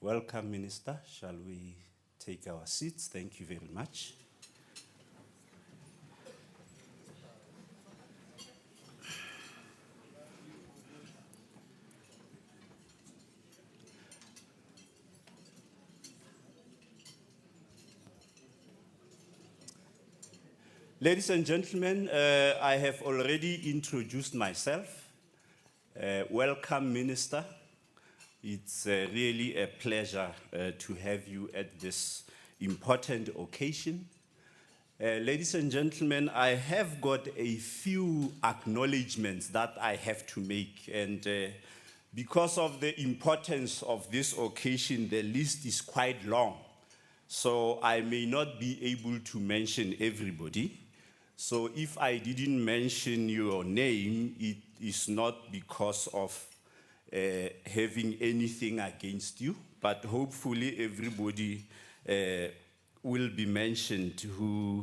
Welcome, Minister. Shall we take our seats? Thank you very much. Ladies and gentlemen, I have already introduced myself. Welcome, Minister. It's really a pleasure to have you at this important occasion. Ladies and gentlemen, I have got a few acknowledgements that I have to make, and because of the importance of this occasion, the list is quite long. So I may not be able to mention everybody. So if I didn't mention your name, it is not because of having anything against you, but hopefully everybody will be mentioned who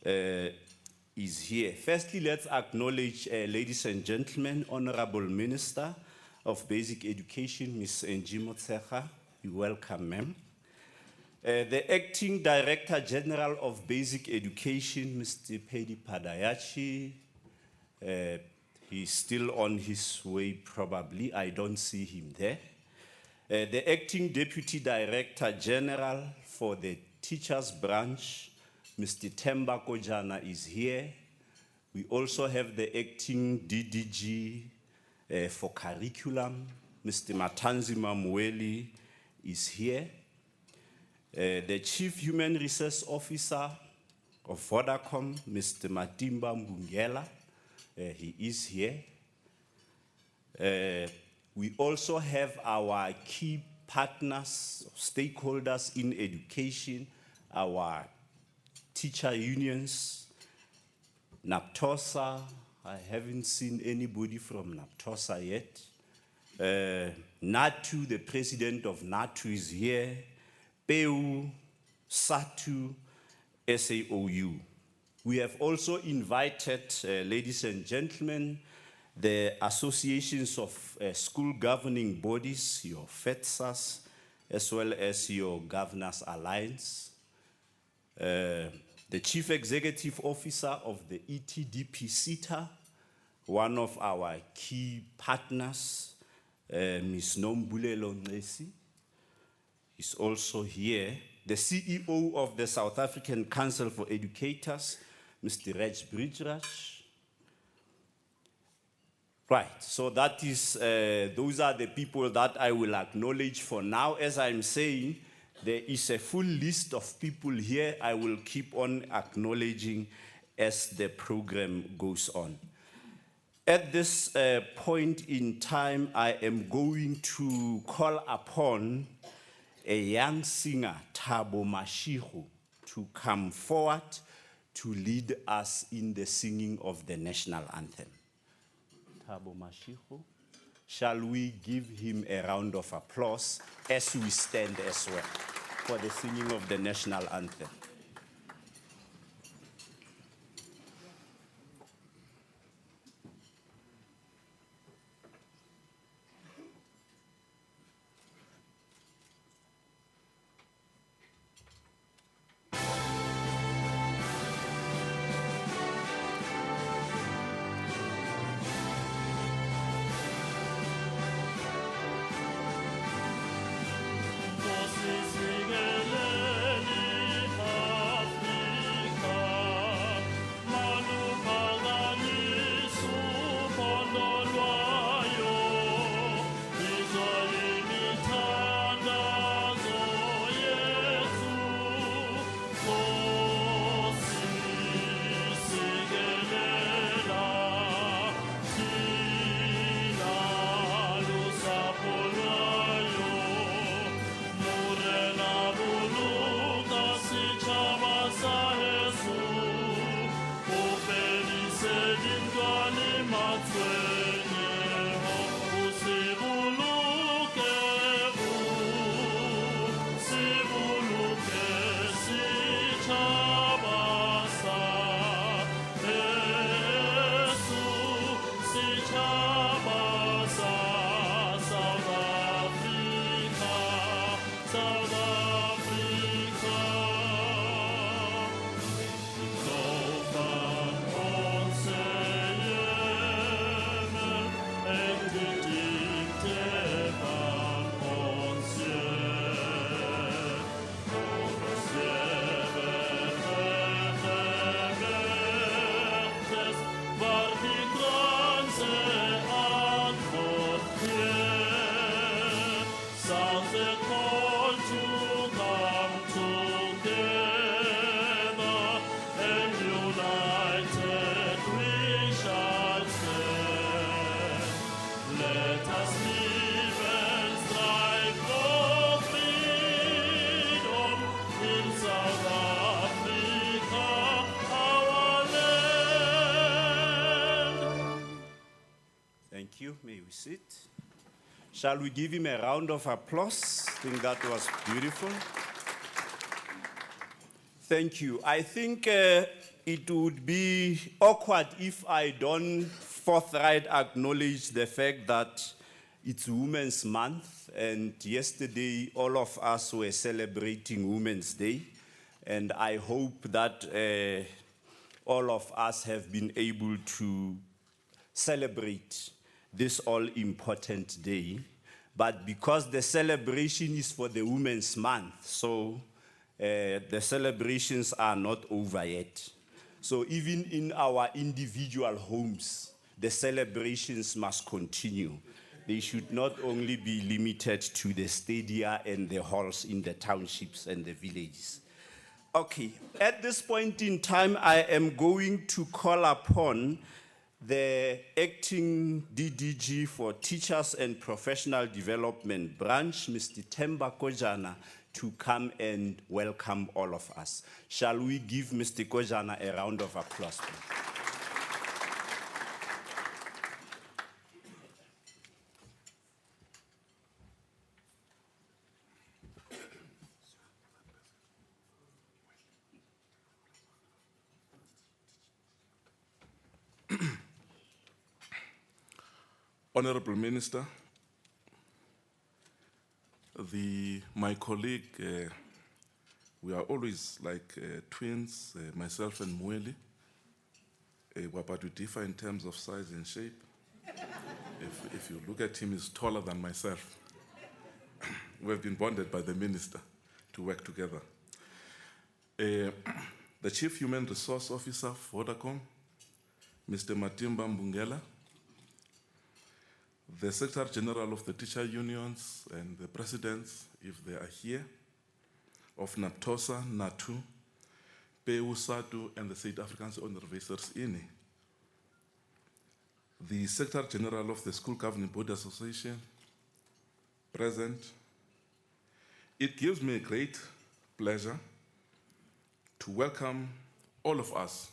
is here. Firstly, let's acknowledge, ladies and gentlemen, Honorable Minister of Basic Education, Ms. Angie Motshekga. You're welcome, ma'am. The Acting Director General of Basic Education, Mr. Pedi Padayachi, he's still on his way probably, I don't see him there. The Acting Deputy Director General for the Teachers Branch, Mr. Temba Kojana is here. We also have the Acting DDG for Curriculum, Mr. Matanzima Mweli is here. The Chief Human Resource Officer of Vodacom, Mr. Matimba Mbungela, he is here. We also have our key partners, stakeholders in education, our teacher unions, NAPTOSA. I haven't seen anybody from NAPTOSA yet. NATU, the president of NATU is here. PEU, SATU, SAOU. We have also invited, ladies and gentlemen, the associations of school governing bodies, your FETSAS, as well as your Governors Alliance. The Chief Executive Officer of the ETDP CETA, one of our key partners, Ms. Nombulelo Nesi, is also here. The CEO of the South African Council for Educators, Mr. Reg Bridgerach. Right, so that is, those are the people that I will acknowledge for now. As I'm saying, there is a full list of people here. I will keep on acknowledging as the program goes on. At this point in time, I am going to call upon a young singer, Thabo Mashego, to come forward to lead us in the singing of the national anthem. Thabo Mashego, shall we give him a round of applause as we stand as well for the singing of the national anthem? Singing South Africa. Thank you. May we sit? Shall we give him a round of applause? I think that was beautiful. Thank you. I think it would be awkward if I don't forthright acknowledge the fact that it's Women's Month, and yesterday all of us were celebrating Women's Day, and I hope that all of us have been able to celebrate this all-important day. But because the celebration is for the Women's Month, so the celebrations are not over yet. So even in our individual homes, the celebrations must continue. They should not only be limited to the stadia and the halls in the townships and the villages. Okay, at this point in time, I am going to call upon the acting DDG for Teachers and Professional Development Branch, Mr. Themba Kojana, to come and welcome all of us. Shall we give Mr. Kojana a round of applause, please? Honorable Minister, my colleague, we are always like twins, myself and Mweli, but we differ in terms of size and shape. If you look at him, he's taller than myself. We have been bonded by the minister to work together. The Chief Human Resource Officer for Vodacom, Mr. Matimba Mbungela, the Secretary General of the Teacher Unions and the Presidents, if they are here, of NAPTOSA, NATU, PEU, SATU, and the South African Onderwysers Unie, the Secretary General of the School Governing Board Association, present. It gives me a great pleasure to welcome all of us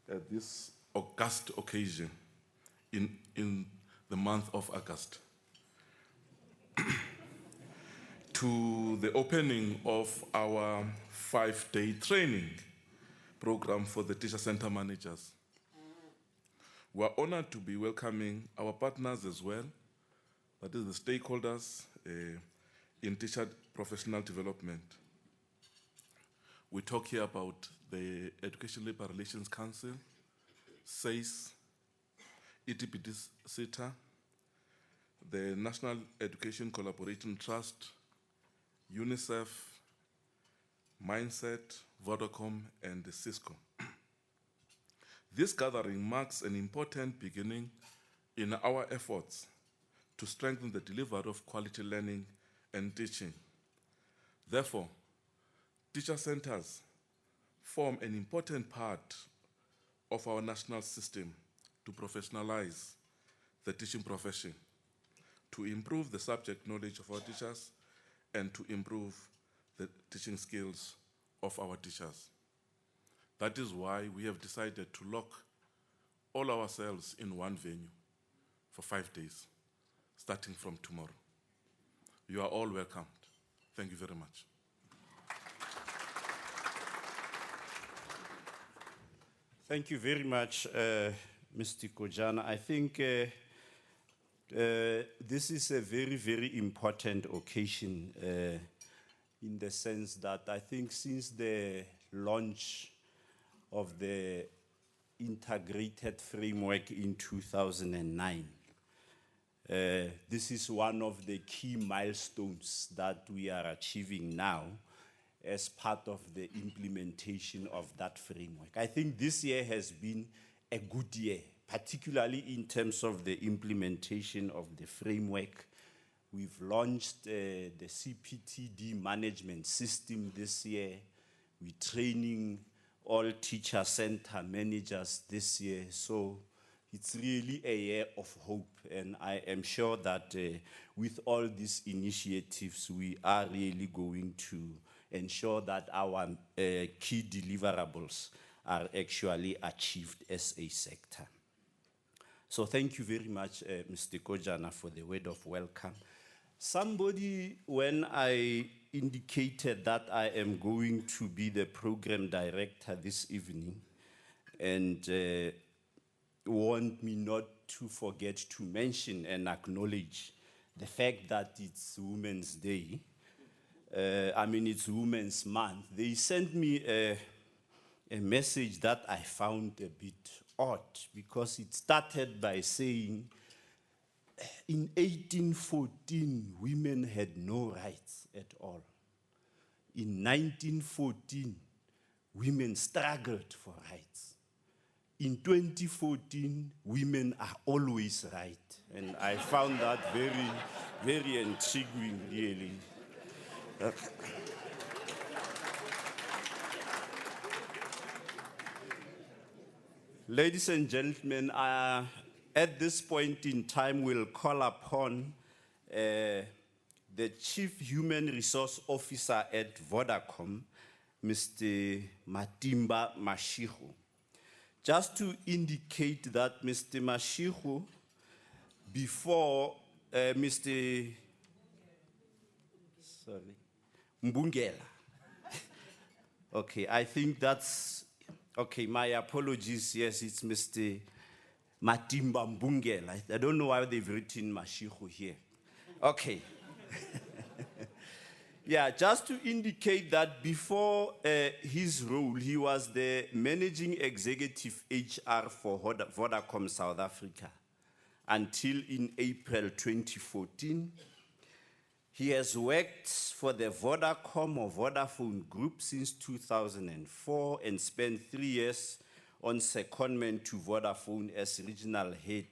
at this august occasion in the month of August to the opening of our 5-day training program for the teacher center managers. We are honored to be welcoming our partners as well, that is the stakeholders in teacher professional development. We talk here about the Education Labor Relations Council, SACE, ETPD SETA, the National Education Collaboration Trust, UNICEF, Mindset, Vodacom, and Cisco. This gathering marks an important beginning in our efforts to strengthen the delivery of quality learning and teaching. Therefore, teacher centers form an important part of our national system to professionalize the teaching profession, to improve the subject knowledge of our teachers, and to improve the teaching skills of our teachers. That is why we have decided to lock all ourselves in one venue for 5 days, starting from tomorrow. You are all welcomed. Thank you very much. Thank you very much, Mr. Kojana. I think This is a very, very important occasion in the sense that I think since the launch of the integrated framework in 2009, this is one of the key milestones that we are achieving now as part of the implementation of that framework. I think this year has been a good year, particularly in terms of the implementation of the framework. We've launched the CPTD management system this year. We're training all teacher center managers this year. So it's really a year of hope. And I am sure that with all these initiatives, we are really going to ensure that our key deliverables are actually achieved as a sector. So thank you very much, Mr. Kojana, for the word of welcome. Somebody, when I indicated that I am going to be the program director this evening, and want me not to forget to mention and acknowledge the fact that it's Women's Day, it's Women's Month, they sent me a message that I found a bit odd, because it started by saying, in 1814, women had no rights at all. In 1914, women struggled for rights. In 2014, women are always right. And I found that very, very intriguing, really. Ladies and gentlemen, at this point in time, we'll call upon the Chief Human Resource Officer at Vodacom, Mr. Matimba Motshekga. Just to indicate that Mr. Motshekga, before Mr. Mbungela. Okay, I think that's, okay, my apologies. Yes, it's Mr. Matimba Mbungela. I don't know why they've written Motshekga here. Okay. Yeah, just to indicate that before his role, he was the managing executive HR for Vodacom South Africa until in April 2014. He has worked for the Vodacom or Vodafone Group since 2004 and spent 3 years on secondment to Vodafone as regional head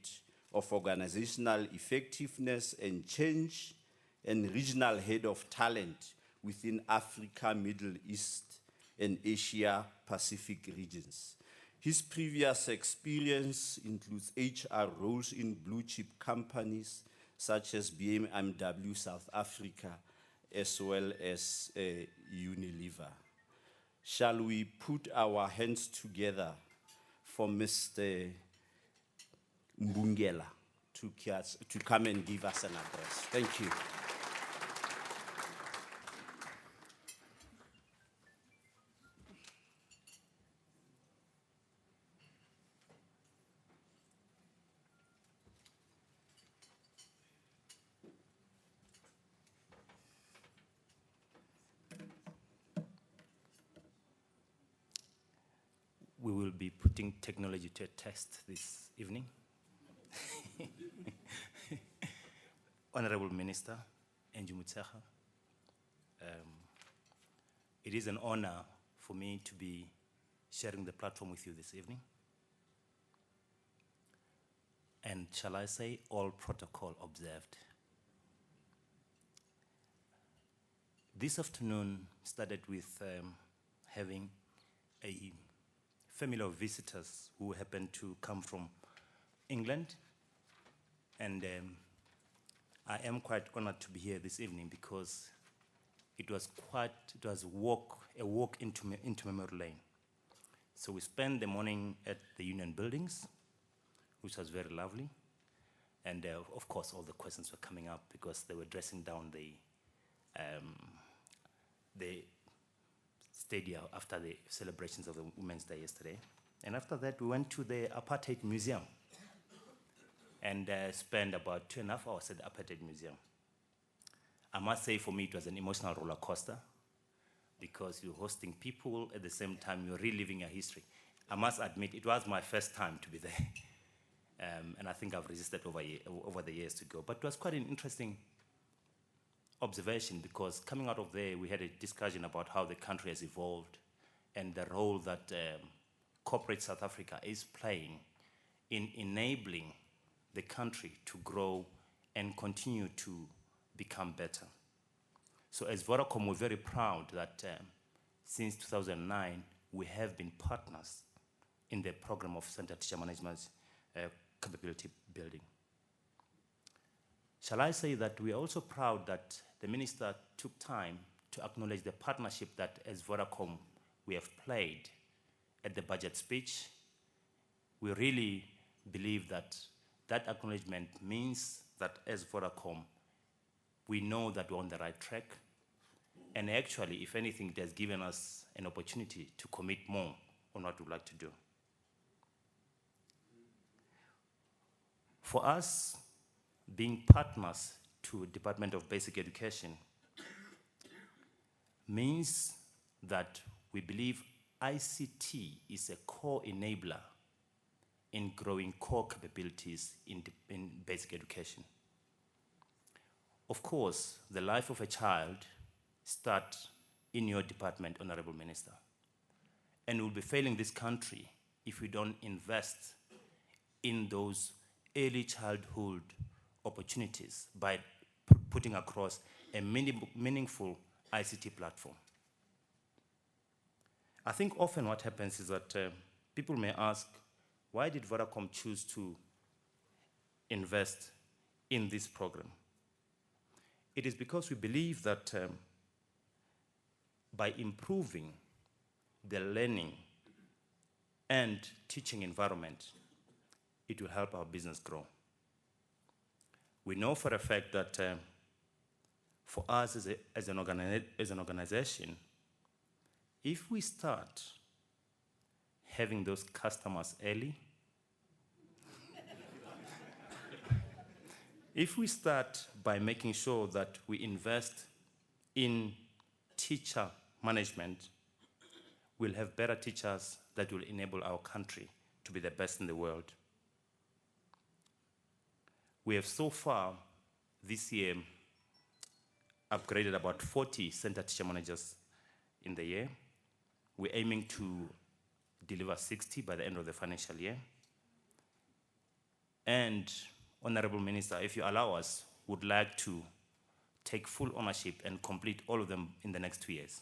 of organizational effectiveness and change and regional head of talent within Africa, Middle East, and Asia Pacific regions. His previous experience includes HR roles in blue chip companies such as BMW South Africa, as well as Unilever. Shall we put our hands together for Mr. Mbungela to come and give us an address? Thank you. We will be putting technology to a test this evening. Honorable Minister, Angie, it is an honor for me to be sharing the platform with you this evening. And shall I say, all protocol observed. This afternoon started with having a family of visitors who happened to come from England. And I am quite honored to be here this evening because it was a walk into memory lane. So we spent the morning at the Union Buildings, which was very lovely. And of course, all the questions were coming up because they were dressing down the stadium after the celebrations of the Women's Day yesterday. And after that, we went to the Apartheid Museum. and spent about 2.5 hours at the Apartheid Museum. I must say, for me, it was an emotional roller coaster because you're hosting people at the same time you're reliving your history. I must admit, it was my first time to be there. And I think I've resisted over the years to go. But it was quite an interesting observation because coming out of there, we had a discussion about how the country has evolved and the role that corporate South Africa is playing in enabling the country to grow and continue to become better. So as Vodacom, we're very proud that since 2009, we have been partners in the program of Center Teacher Management capability building. Shall I say that we are also proud that the minister took time to acknowledge the partnership that as Vodacom we have played at the budget speech. We really believe that that acknowledgement means that as Vodacom, we know that we're on the right track. And actually, if anything, it has given us an opportunity to commit more on what we'd like to do. For us, being partners to Department of Basic Education means that we believe ICT is a core enabler in growing core capabilities in basic education. Of course, the life of a child starts in your department, Honorable Minister, and we'll be failing this country if we don't invest in those early childhood opportunities by putting across a meaningful ICT platform. I think often what happens is that people may ask, why did Vodacom choose to invest in this program? It is because we believe that by improving the learning and teaching environment, it will help our business grow. We know for a fact that for us as an organization, if we start having those customers early, if we start by making sure that we invest in teacher management, we'll have better teachers that will enable our country to be the best in the world. We have so far this year upgraded about 40 center teacher managers in the year. We're aiming to deliver 60 by the end of the financial year. And Honorable Minister, if you allow us, would like to take full ownership and complete all of them in the next 2 years.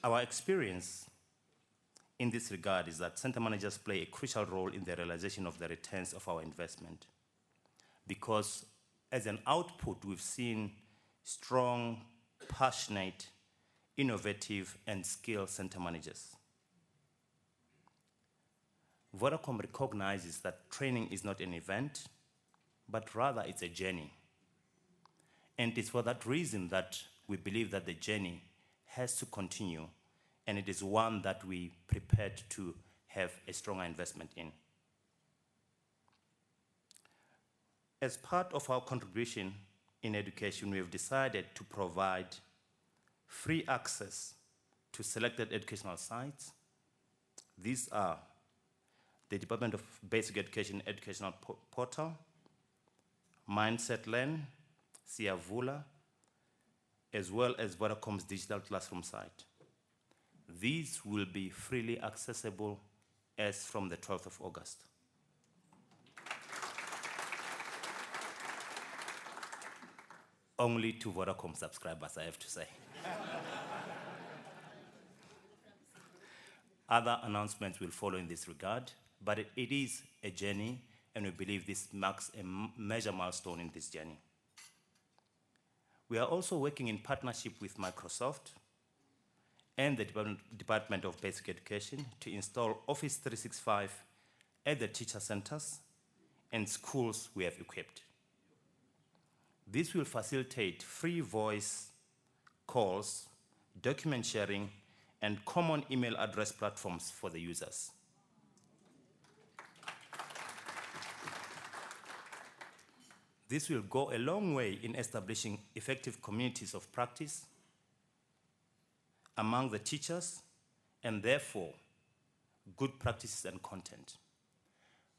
Our experience in this regard is that center managers play a crucial role in the realization of the returns of our investment, because as an output, we've seen strong, passionate, innovative, and skilled center managers. Vodacom recognizes that training is not an event, but rather it's a journey. And it's for that reason that we believe that the journey has to continue, and it is one that we prepared to have a stronger investment in. As part of our contribution in education, we have decided to provide free access to selected educational sites. These are the Department of Basic Education Educational Portal, Mindset Learn, Siyavula, as well as Vodacom's digital classroom site. These will be freely accessible as from the 12th of August. Only to Vodacom subscribers, I have to say. Other announcements will follow in this regard, but it is a journey, and we believe this marks a major milestone in this journey. We are also working in partnership with Microsoft and the Department of Basic Education to install Office 365 at the teacher centers and schools we have equipped. This will facilitate free voice calls, document sharing, and common email address platforms for the users. This will go a long way in establishing effective communities of practice among the teachers, and therefore good practices and content.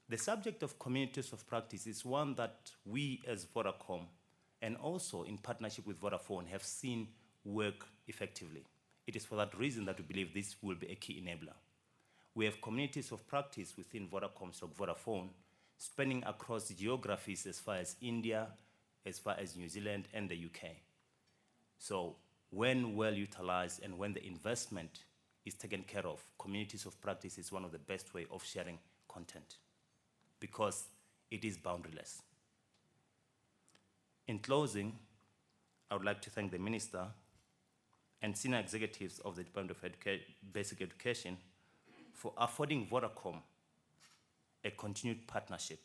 The subject of communities of practice is one that we as Vodacom, and also in partnership with Vodafone, have seen work effectively. It is for that reason that we believe this will be a key enabler. We have communities of practice within Vodafone, spanning across geographies as far as India, as far as New Zealand and the UK. So when well utilized and when the investment is taken care of, communities of practice is one of the best way of sharing content because it is boundaryless. In closing, I would like to thank the Minister and senior executives of the Department of Basic Education for affording Vodacom a continued partnership.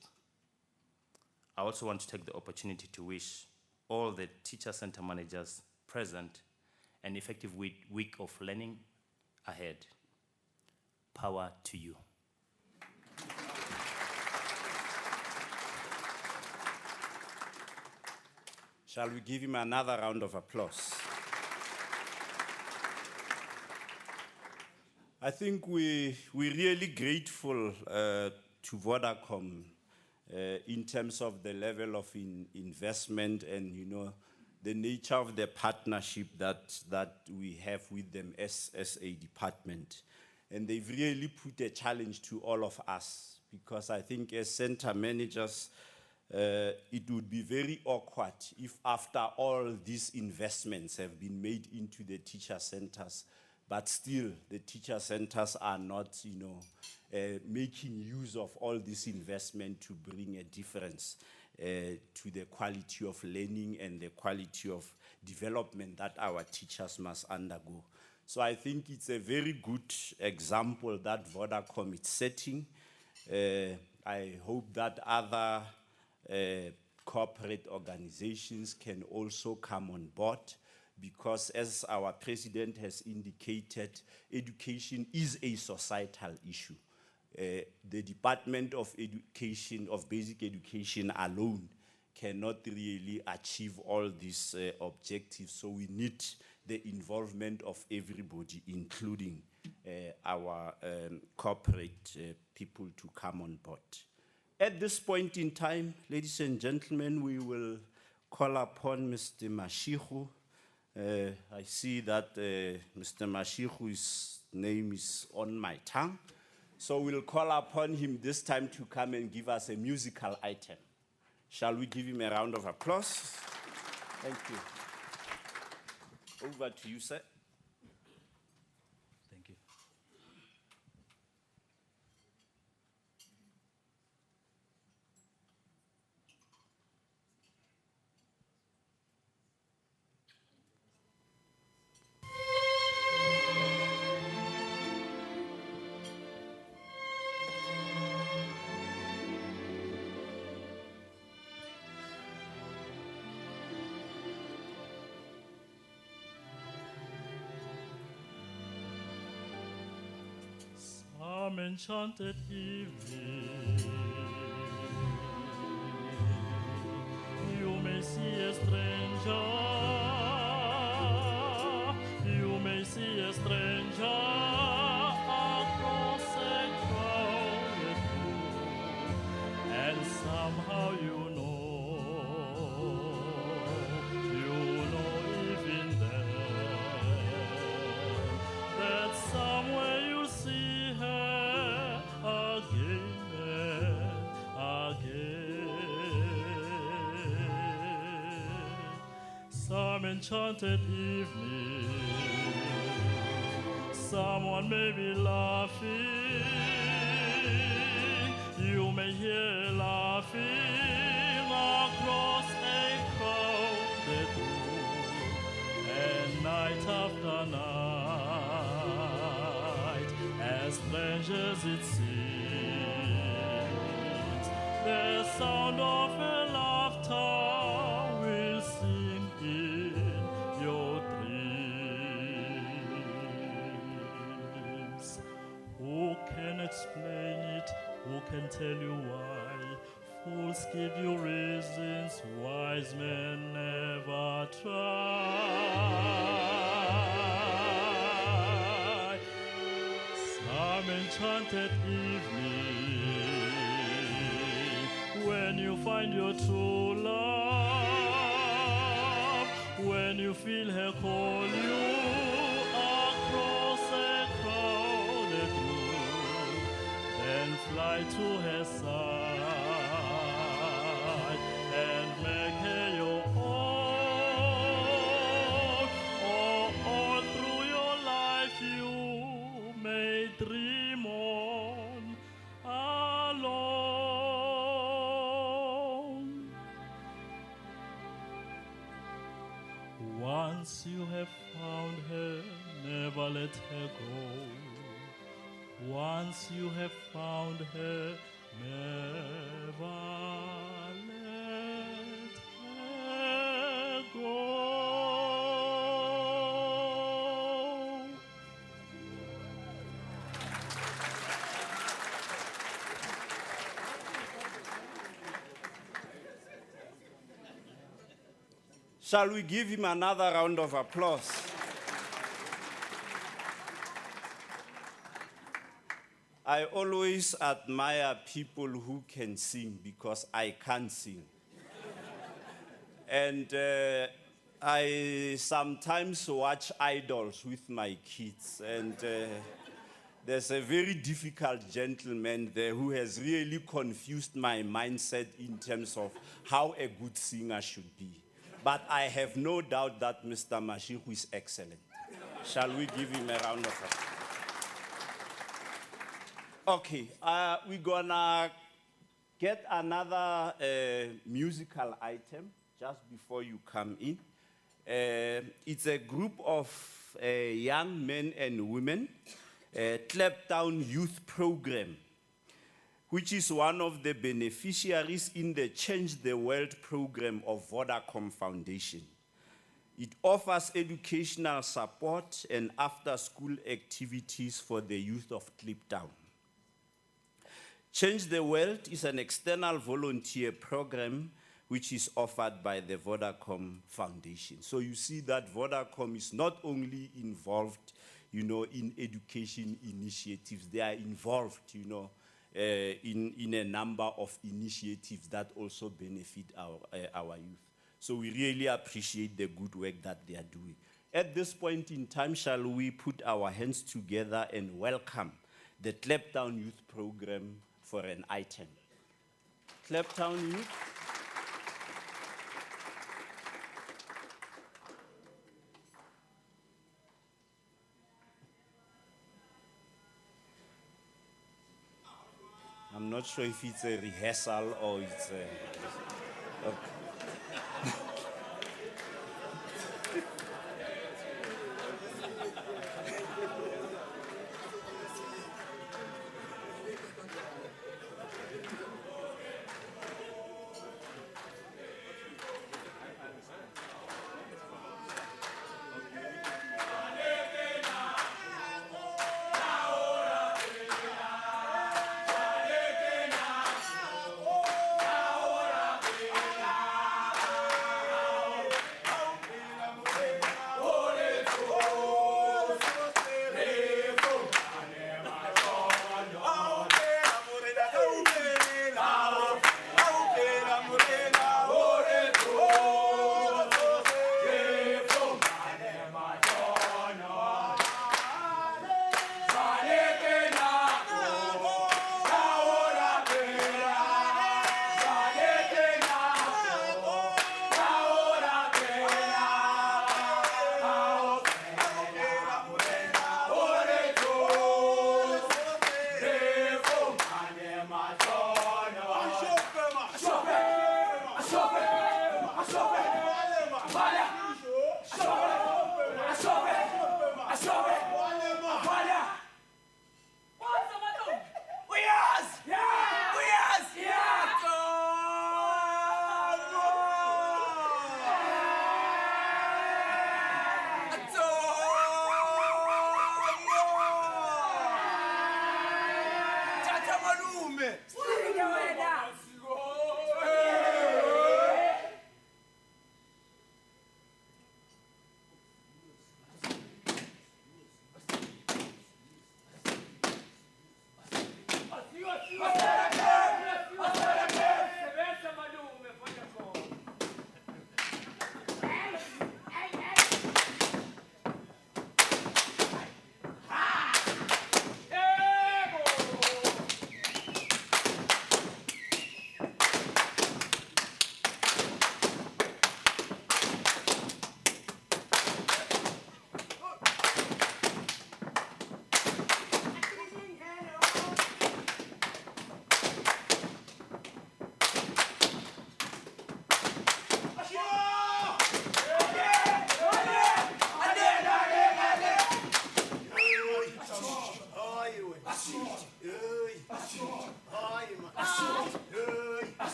I also want to take the opportunity to wish all the teacher center managers present an effective week of learning ahead. Power to you. Shall we give him another round of applause? I think we're really grateful to Vodacom in terms of the level of investment and, you know, the nature of the partnership that we have with them as a department. And they've really put a challenge to all of us because I think as center managers, it would be very awkward if after all these investments have been made into the teacher centers, but still the teacher centers are not, you know, making use of all this investment to bring a difference to the quality of learning and the quality of development that our teachers must undergo. So I think it's a very good example that Vodacom is setting. I hope that other corporate organizations can also come on board because as our president has indicated, education is a societal issue. The Department of Education, of Basic Education alone cannot really achieve all these objectives. So we need the involvement of everybody, including our corporate people to come on board. At this point in time, ladies and gentlemen, we will call upon Mr. Motshekga. I see that Mr. Motshekga's name is on my tongue. So we'll call upon him this time to come and give us a musical item. Shall we give him a round of applause? Thank you. Over to you, sir. Thank you. Some enchanted evening, you may see a stranger, you may see a stranger across a crowded room, and somehow you know even then, that somewhere you'll see her again and again. Some enchanted evening, someone may be laughing, you may hear laughing across a crowded room, and night after night, as strangers it seems, the sound of her laughter will sing in your dreams. tell you why. Fools give you reasons, wise men never try. Some enchanted evening, when you find your true love, when you feel her call you across a crowded room, then fly to her side and make her your own. All through your life you may dream on alone. Once you have found her, never let her go. Once you have found her, never let her go. Shall we give him another round of applause? I always admire people who can sing because I can't sing. And I sometimes watch idols with my kids, and there's a very difficult gentleman there who has really confused my mindset in terms of how a good singer should be. But I have no doubt that Mr. Motshekga is excellent. Shall we give him a round of applause? Okay, we're gonna get another musical item just before you come in. It's a group of young men and women, Clapdown Youth Program, which is one of the beneficiaries in the Change the World program of Vodacom Foundation. It offers educational support and after-school activities for the youth of Kliptown. Change the World is an external volunteer program which is offered by the Vodacom Foundation. So you see that Vodacom is not only involved, in education initiatives, they are involved, in a number of initiatives that also benefit our youth. So we really appreciate the good work that they are doing. At this point in time, shall we put our hands together and welcome the Clapdown Youth Program for an item. Clapdown Youth. I'm not sure if it's a rehearsal or it's a... Okay.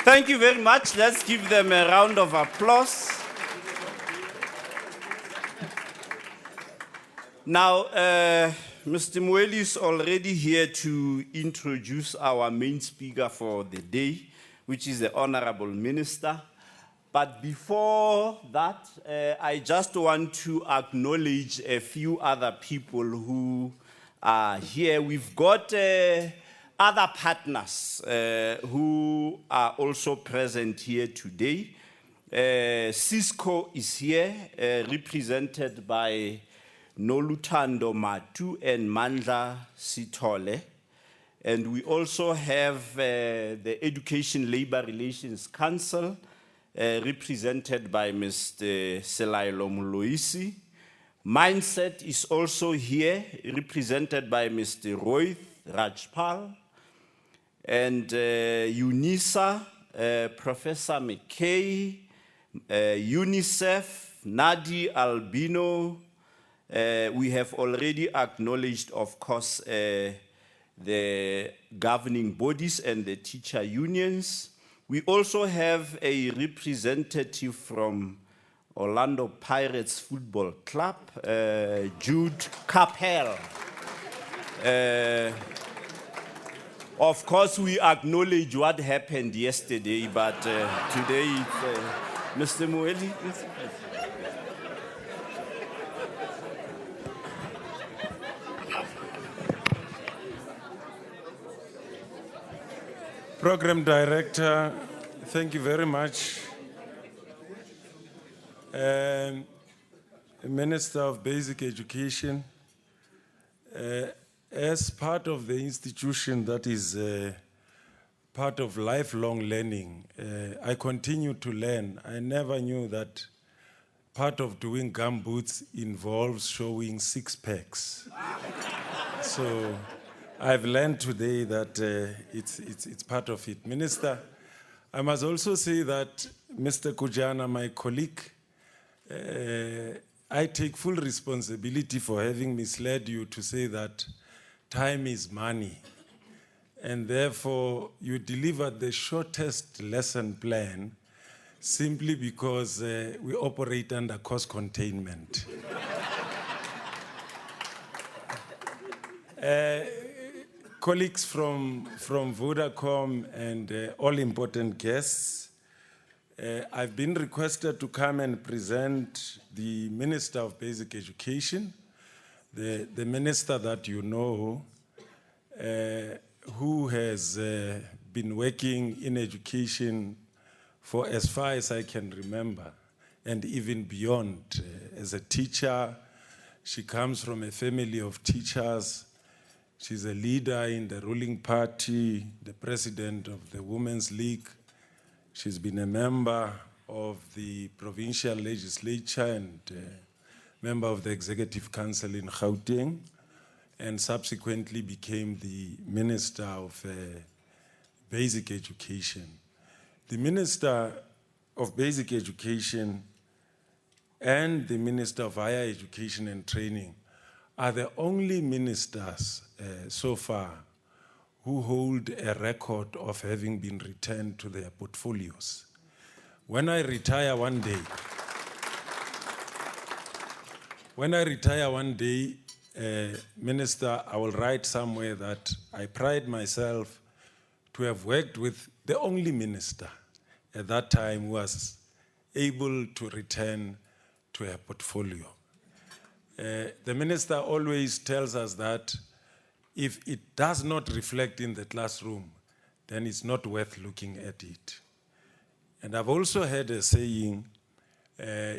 Thank you very much. Let's give them a round of applause. Now, Mr. Mweli is already here to introduce our main speaker for the day, which is the Honorable Minister. But before that, I just want to acknowledge a few other people who are here. We've got other partners who are also present here today. Cisco is here, represented by Nolutando Matu and Mandla Sitole. And we also have the Education Labor Relations Council, represented by Mr. Selailo Muluisi. Mindset is also here, represented by Mr. Rohit Rajpal. And UNISA, Professor McKay, UNICEF, Nadi Albino. We have already acknowledged, of course, the governing bodies and the teacher unions. We also have a representative from Orlando Pirates Football Club, Jude Capel. Of course, we acknowledge what happened yesterday, but today it's Mr. Mweli. Program Director, thank you very much. Minister of Basic Education, as part of the institution that is part of lifelong learning, I continue to learn. I never knew that part of doing gumboots involves showing six packs. So I've learned today that it's part of it. Minister, I must also say that Mr. Kujana, my colleague, I take full responsibility for having misled you to say that time is money. And therefore, you delivered the shortest lesson plan simply because we operate under cost containment. Colleagues from Vodacom and all important guests, I've been requested to come and present the Minister of Basic Education, the minister that you know, who has been working in education for as far as I can remember, and even beyond. As a teacher, she comes from a family of teachers. She's a leader in the ruling party, the president of the Women's League. She's been a member of the provincial legislature and member of the Executive Council in Gauteng, and subsequently became the Minister of Basic Education. The Minister of Basic Education and the Minister of Higher Education and Training are the only ministers so far who hold a record of having been returned to their portfolios. When I retire one day, Minister, I will write somewhere that I pride myself to have worked with the only minister at that time who was able to return to her portfolio. The minister always tells us that if it does not reflect in the classroom, then it's not worth looking at it. And I've also heard a saying,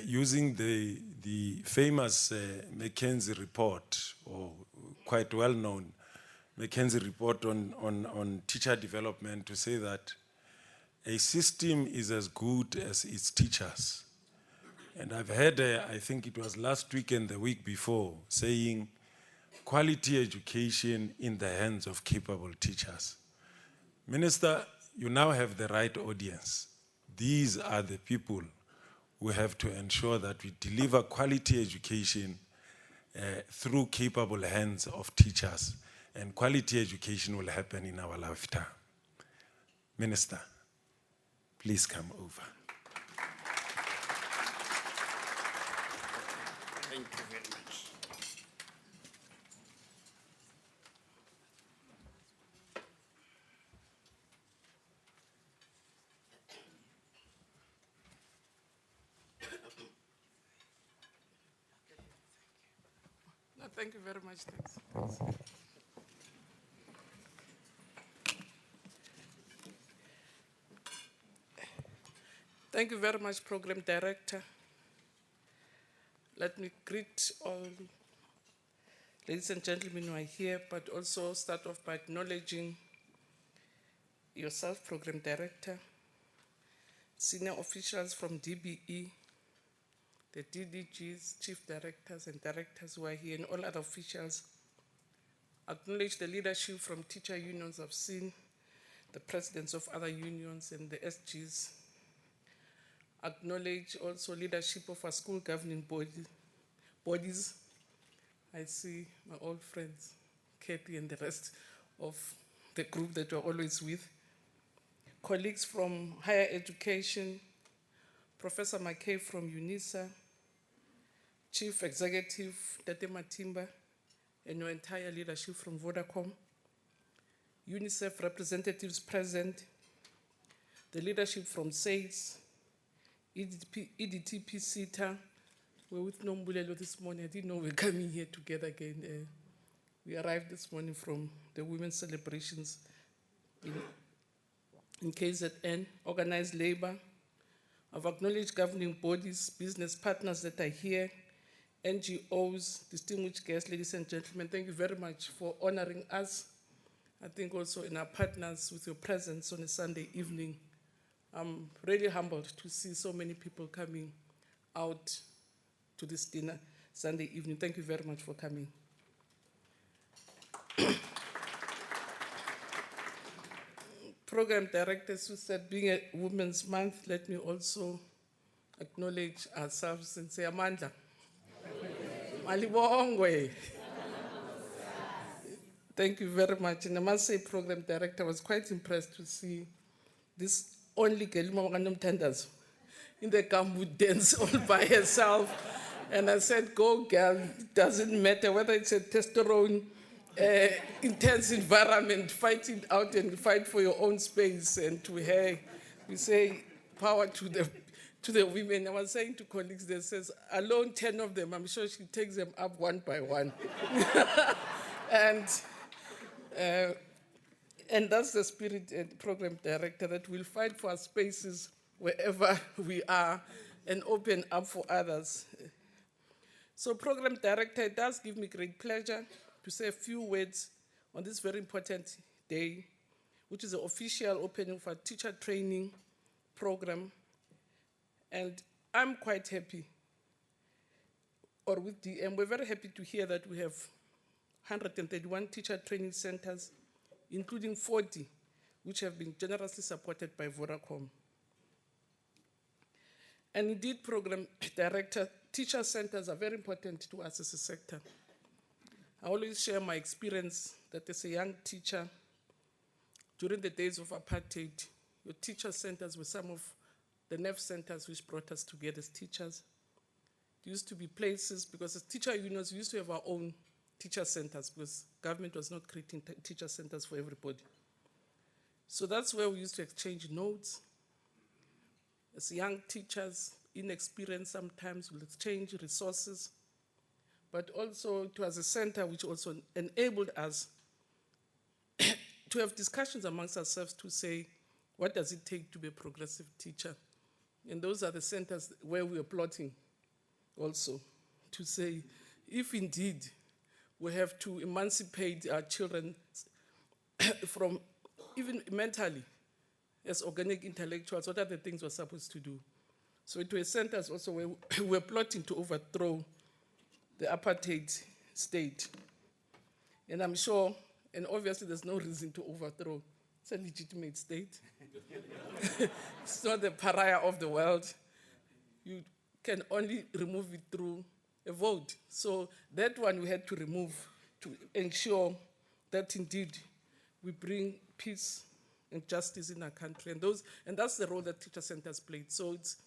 using the famous McKinsey report, or quite well-known McKinsey report on teacher development, to say that a system is as good as its teachers. And I've heard, I think it was last week and the week before, saying quality education in the hands of capable teachers. Minister, you now have the right audience. These are the people who have to ensure that we deliver quality education through capable hands of teachers, and quality education will happen in our lifetime. Minister, please come over. Thank you very much. No, thank you very much. Thanks. Thank you very much, Program Director. Let me greet all ladies and gentlemen who are here, but also start off by acknowledging yourself, Program Director, senior officials from DBE, the DDGs, chief directors and directors who are here, and all other officials. Acknowledge the leadership from teacher unions I've seen, the presidents of other unions and the SGs. Acknowledge also leadership of our school governing bodies. I see my old friends, Kathy and the rest of the group that we're always with. Colleagues from higher education, Professor McKay from UNISA, Chief Executive Tate Matimba, and your entire leadership from Vodacom, UNICEF representatives present, the leadership from SAIS, EDTP SITA. We're with Nombulelo this morning. I didn't know we're coming here together again. We arrived this morning from the women's celebrations in KZN, organized labor. I've acknowledged governing bodies, business partners that are here, NGOs, distinguished guests, ladies and gentlemen. Thank you very much for honoring us. I think also in our partners with your presence on a Sunday evening. I'm really humbled to see so many people coming out to this dinner Sunday evening. Thank you very much for coming. Program directors who said, being a Women's Month, let me also acknowledge ourselves and say, Amanda. Malibongwe. Thank you very much. And I must say, Program Director, I was quite impressed to see this only girl tenders in the gumboot dance all by herself. And I said, go girl, it doesn't matter whether it's a testosterone intense environment, fight it out and fight for your own space. And to her, we say power to the women. I was saying to colleagues, they says, alone 10 of them, I'm sure she takes them up one by one. And that's the spirit and Program Director, that we'll fight for our spaces wherever we are and open up for others. So Program Director, it does give me great pleasure to say a few words on this very important day, which is the official opening of our teacher training program. And I'm quite happy, or with DM, we're very happy to hear that we have 131 teacher training centers, including 40, which have been generously supported by Vodacom. And indeed, Program Director, teacher centers are very important to us as a sector. I always share my experience that as a young teacher, during the days of apartheid, your teacher centers were some of the nerve centers which brought us together as teachers. There used to be places, because as teacher unions, we used to have our own teacher centers because government was not creating teacher centers for everybody. So that's where we used to exchange notes. As young teachers, inexperienced sometimes, we'll exchange resources, but also it was a center which also enabled us to have discussions amongst ourselves to say, what does it take to be a progressive teacher? And those are the centers where we are plotting also to say, if indeed we have to emancipate our children from, even mentally, as organic intellectuals, what are the things we're supposed to do? So it were centers also where we're plotting to overthrow the apartheid state. And I'm sure, and obviously there's no reason to overthrow It's a legitimate state. It's not the pariah of the world. You can only remove it through a vote. So that one we had to remove to ensure that indeed we bring peace and justice in our country. And that's the role that teacher centers played. So it's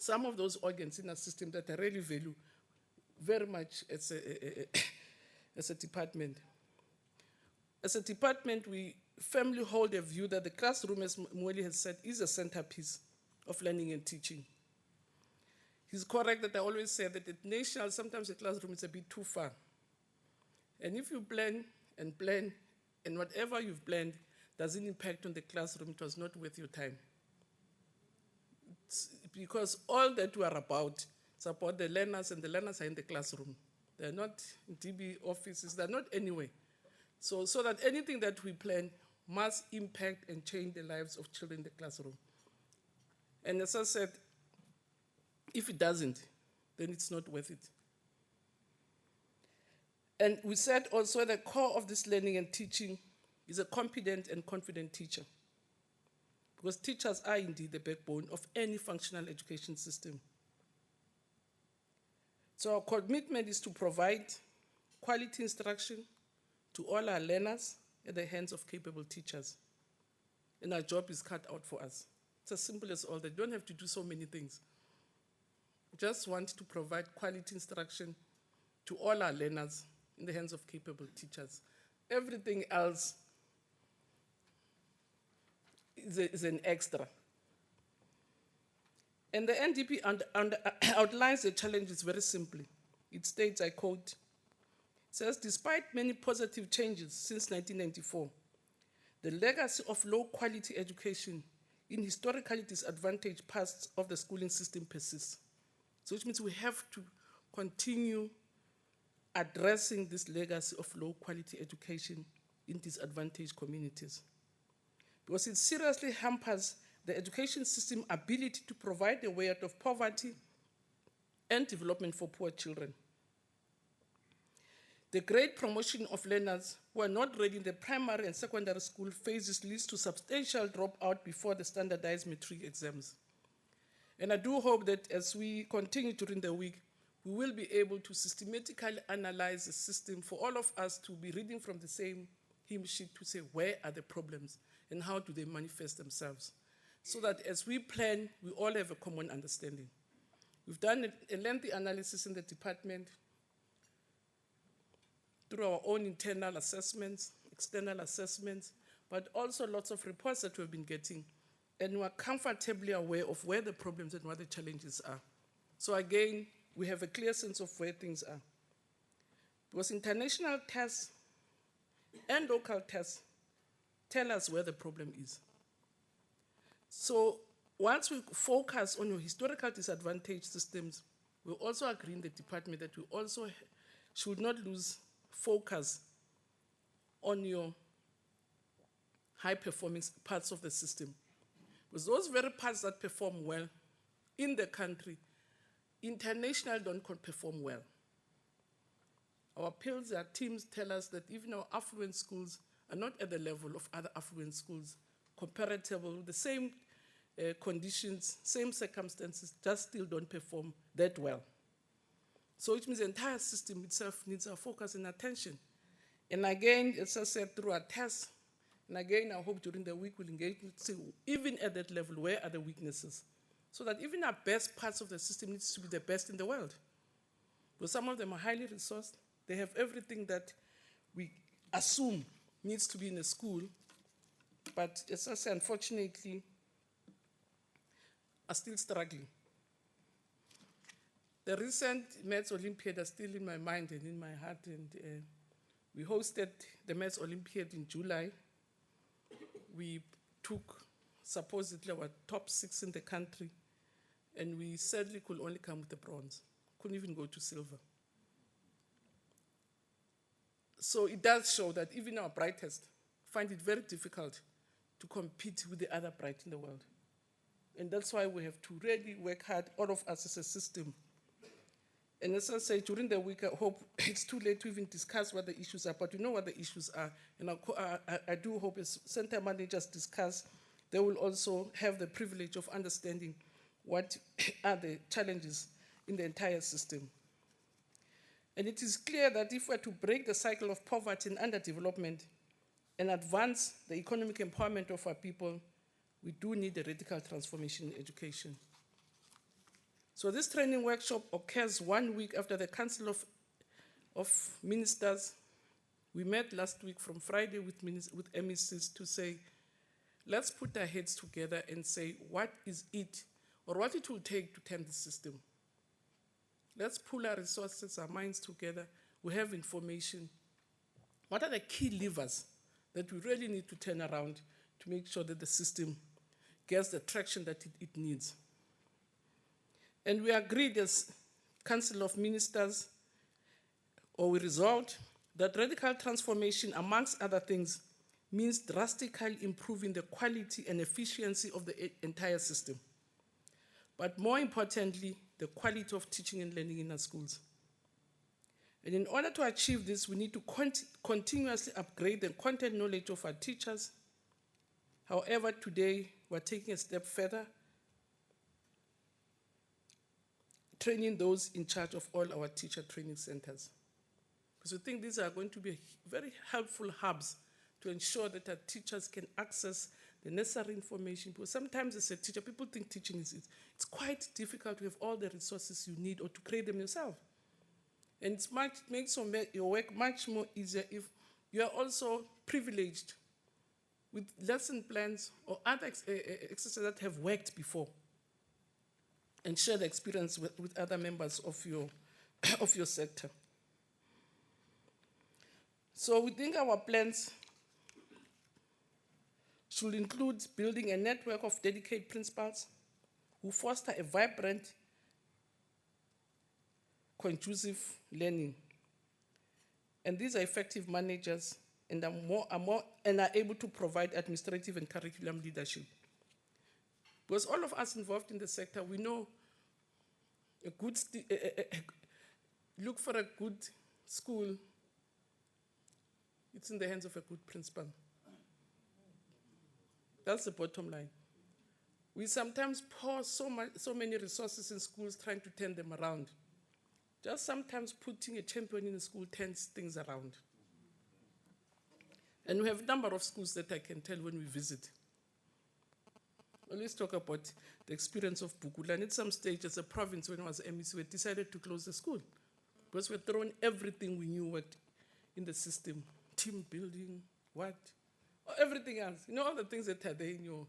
some of those organs in our system that I really value very much as a department. As a department, we firmly hold a view that the classroom, as Mweli has said, is a centerpiece of learning and teaching. He's correct that I always say that at national, sometimes the classroom is a bit too far. And if you plan, and whatever you've planned doesn't impact on the classroom, it was not worth your time. It's because all that we are about, it's about the learners, and the learners are in the classroom. They're not in DB offices, they're not anywhere. So that anything that we plan must impact and change the lives of children in the classroom. And as I said, if it doesn't, then it's not worth it. And we said also the core of this learning and teaching is a competent and confident teacher. Because teachers are indeed the backbone of any functional education system. So our commitment is to provide quality instruction to all our learners at the hands of capable teachers. And our job is cut out for us. It's as simple as all that. You don't have to do so many things. We just want to provide quality instruction to all our learners in the hands of capable teachers. Everything else is an extra. And the NDP outlines the challenges very simply. It states, I quote, it says, despite many positive changes since 1994, the legacy of low-quality education in historically disadvantaged parts of the schooling system persists. So which means we have to continue addressing this legacy of low-quality education in disadvantaged communities. Because it seriously hampers the education system's ability to provide a way out of poverty and development for poor children. The great promotion of learners who are not ready in the primary and secondary school phases leads to substantial dropout before the standardized matric exams. And I do hope that as we continue during the week, we will be able to systematically analyze the system for all of us to be reading from the same hymn sheet to say where are the problems and how do they manifest themselves. So that as we plan, we all have a common understanding. We've done a lengthy analysis in the department through our own internal assessments, external assessments, but also lots of reports that we've been getting. And we're comfortably aware of where the problems and what the challenges are. So again, we have a clear sense of where things are. Because international tests and local tests tell us where the problem is. So once we focus on your historical disadvantaged systems, we also agree in the department that we also should not lose focus on your high-performing parts of the system. Because those very parts that perform well in the country, international don't perform well. Our peers, our teams tell us that even our affluent schools are not at the level of other affluent schools, comparable, the same conditions, same circumstances, just still don't perform that well. So it means the entire system itself needs our focus and attention. And again, as I said, through our tests, and again, I hope during the week we'll engage to see, even at that level, where are the weaknesses? So that even our best parts of the system needs to be the best in the world. Because some of them are highly resourced. They have everything that we assume needs to be in a school. But as I say, unfortunately, are still struggling. The recent Maths Olympiad are still in my mind and in my heart. And we hosted the Maths Olympiad in July. We took supposedly our top 6 in the country, and we sadly could only come with the bronze. Couldn't even go to silver. So it does show that even our brightest find it very difficult to compete with the other bright in the world. And that's why we have to really work hard, all of us as a system. And as I say, during the week, I hope it's too late to even discuss what the issues are, but we know what the issues are. And I do hope as center managers discuss, they will also have the privilege of understanding what are the challenges in the entire system. And it is clear that if we're to break the cycle of poverty and underdevelopment and advance the economic empowerment of our people, we do need a radical transformation in education. So this training workshop occurs 1 week after the Council of Ministers. We met last week from Friday with MECs to say, let's put our heads together and say, what is it, or what it will take to turn the system? Let's pull our resources, our minds together. We have information. What are the key levers that we really need to turn around to make sure that the system gets the traction that it needs? And we agreed as Council of Ministers, or we resolved, that radical transformation, amongst other things, means drastically improving the quality and efficiency of the entire system. But more importantly, the quality of teaching and learning in our schools. And in order to achieve this, we need to continuously upgrade the content knowledge of our teachers. However, today, we're taking a step further, training those in charge of all our teacher training centers. Because we think these are going to be very helpful hubs to ensure that our teachers can access the necessary information. Because sometimes as a teacher, people think teaching it's quite difficult to have all the resources you need or to create them yourself. And it makes your work much more easier if you are also privileged with lesson plans or other exercises that have worked before, and share the experience with other members of your sector. So we think our plans should include building a network of dedicated principals who foster a vibrant, conducive learning. And these are effective managers and are able to provide administrative and curriculum leadership. Because all of us involved in the sector, we know look for a good school, it's in the hands of a good principal. That's the bottom line. We sometimes pour so many resources in schools trying to turn them around. Just sometimes putting a champion in a school turns things around. And we have a number of schools that I can tell when we visit. Always talk about the experience of Bukulani. At some stage, as a province, when I was MEC, we decided to close the school because we had thrown everything we knew what in the system, team building, what, everything else. You know, all the things that are there in your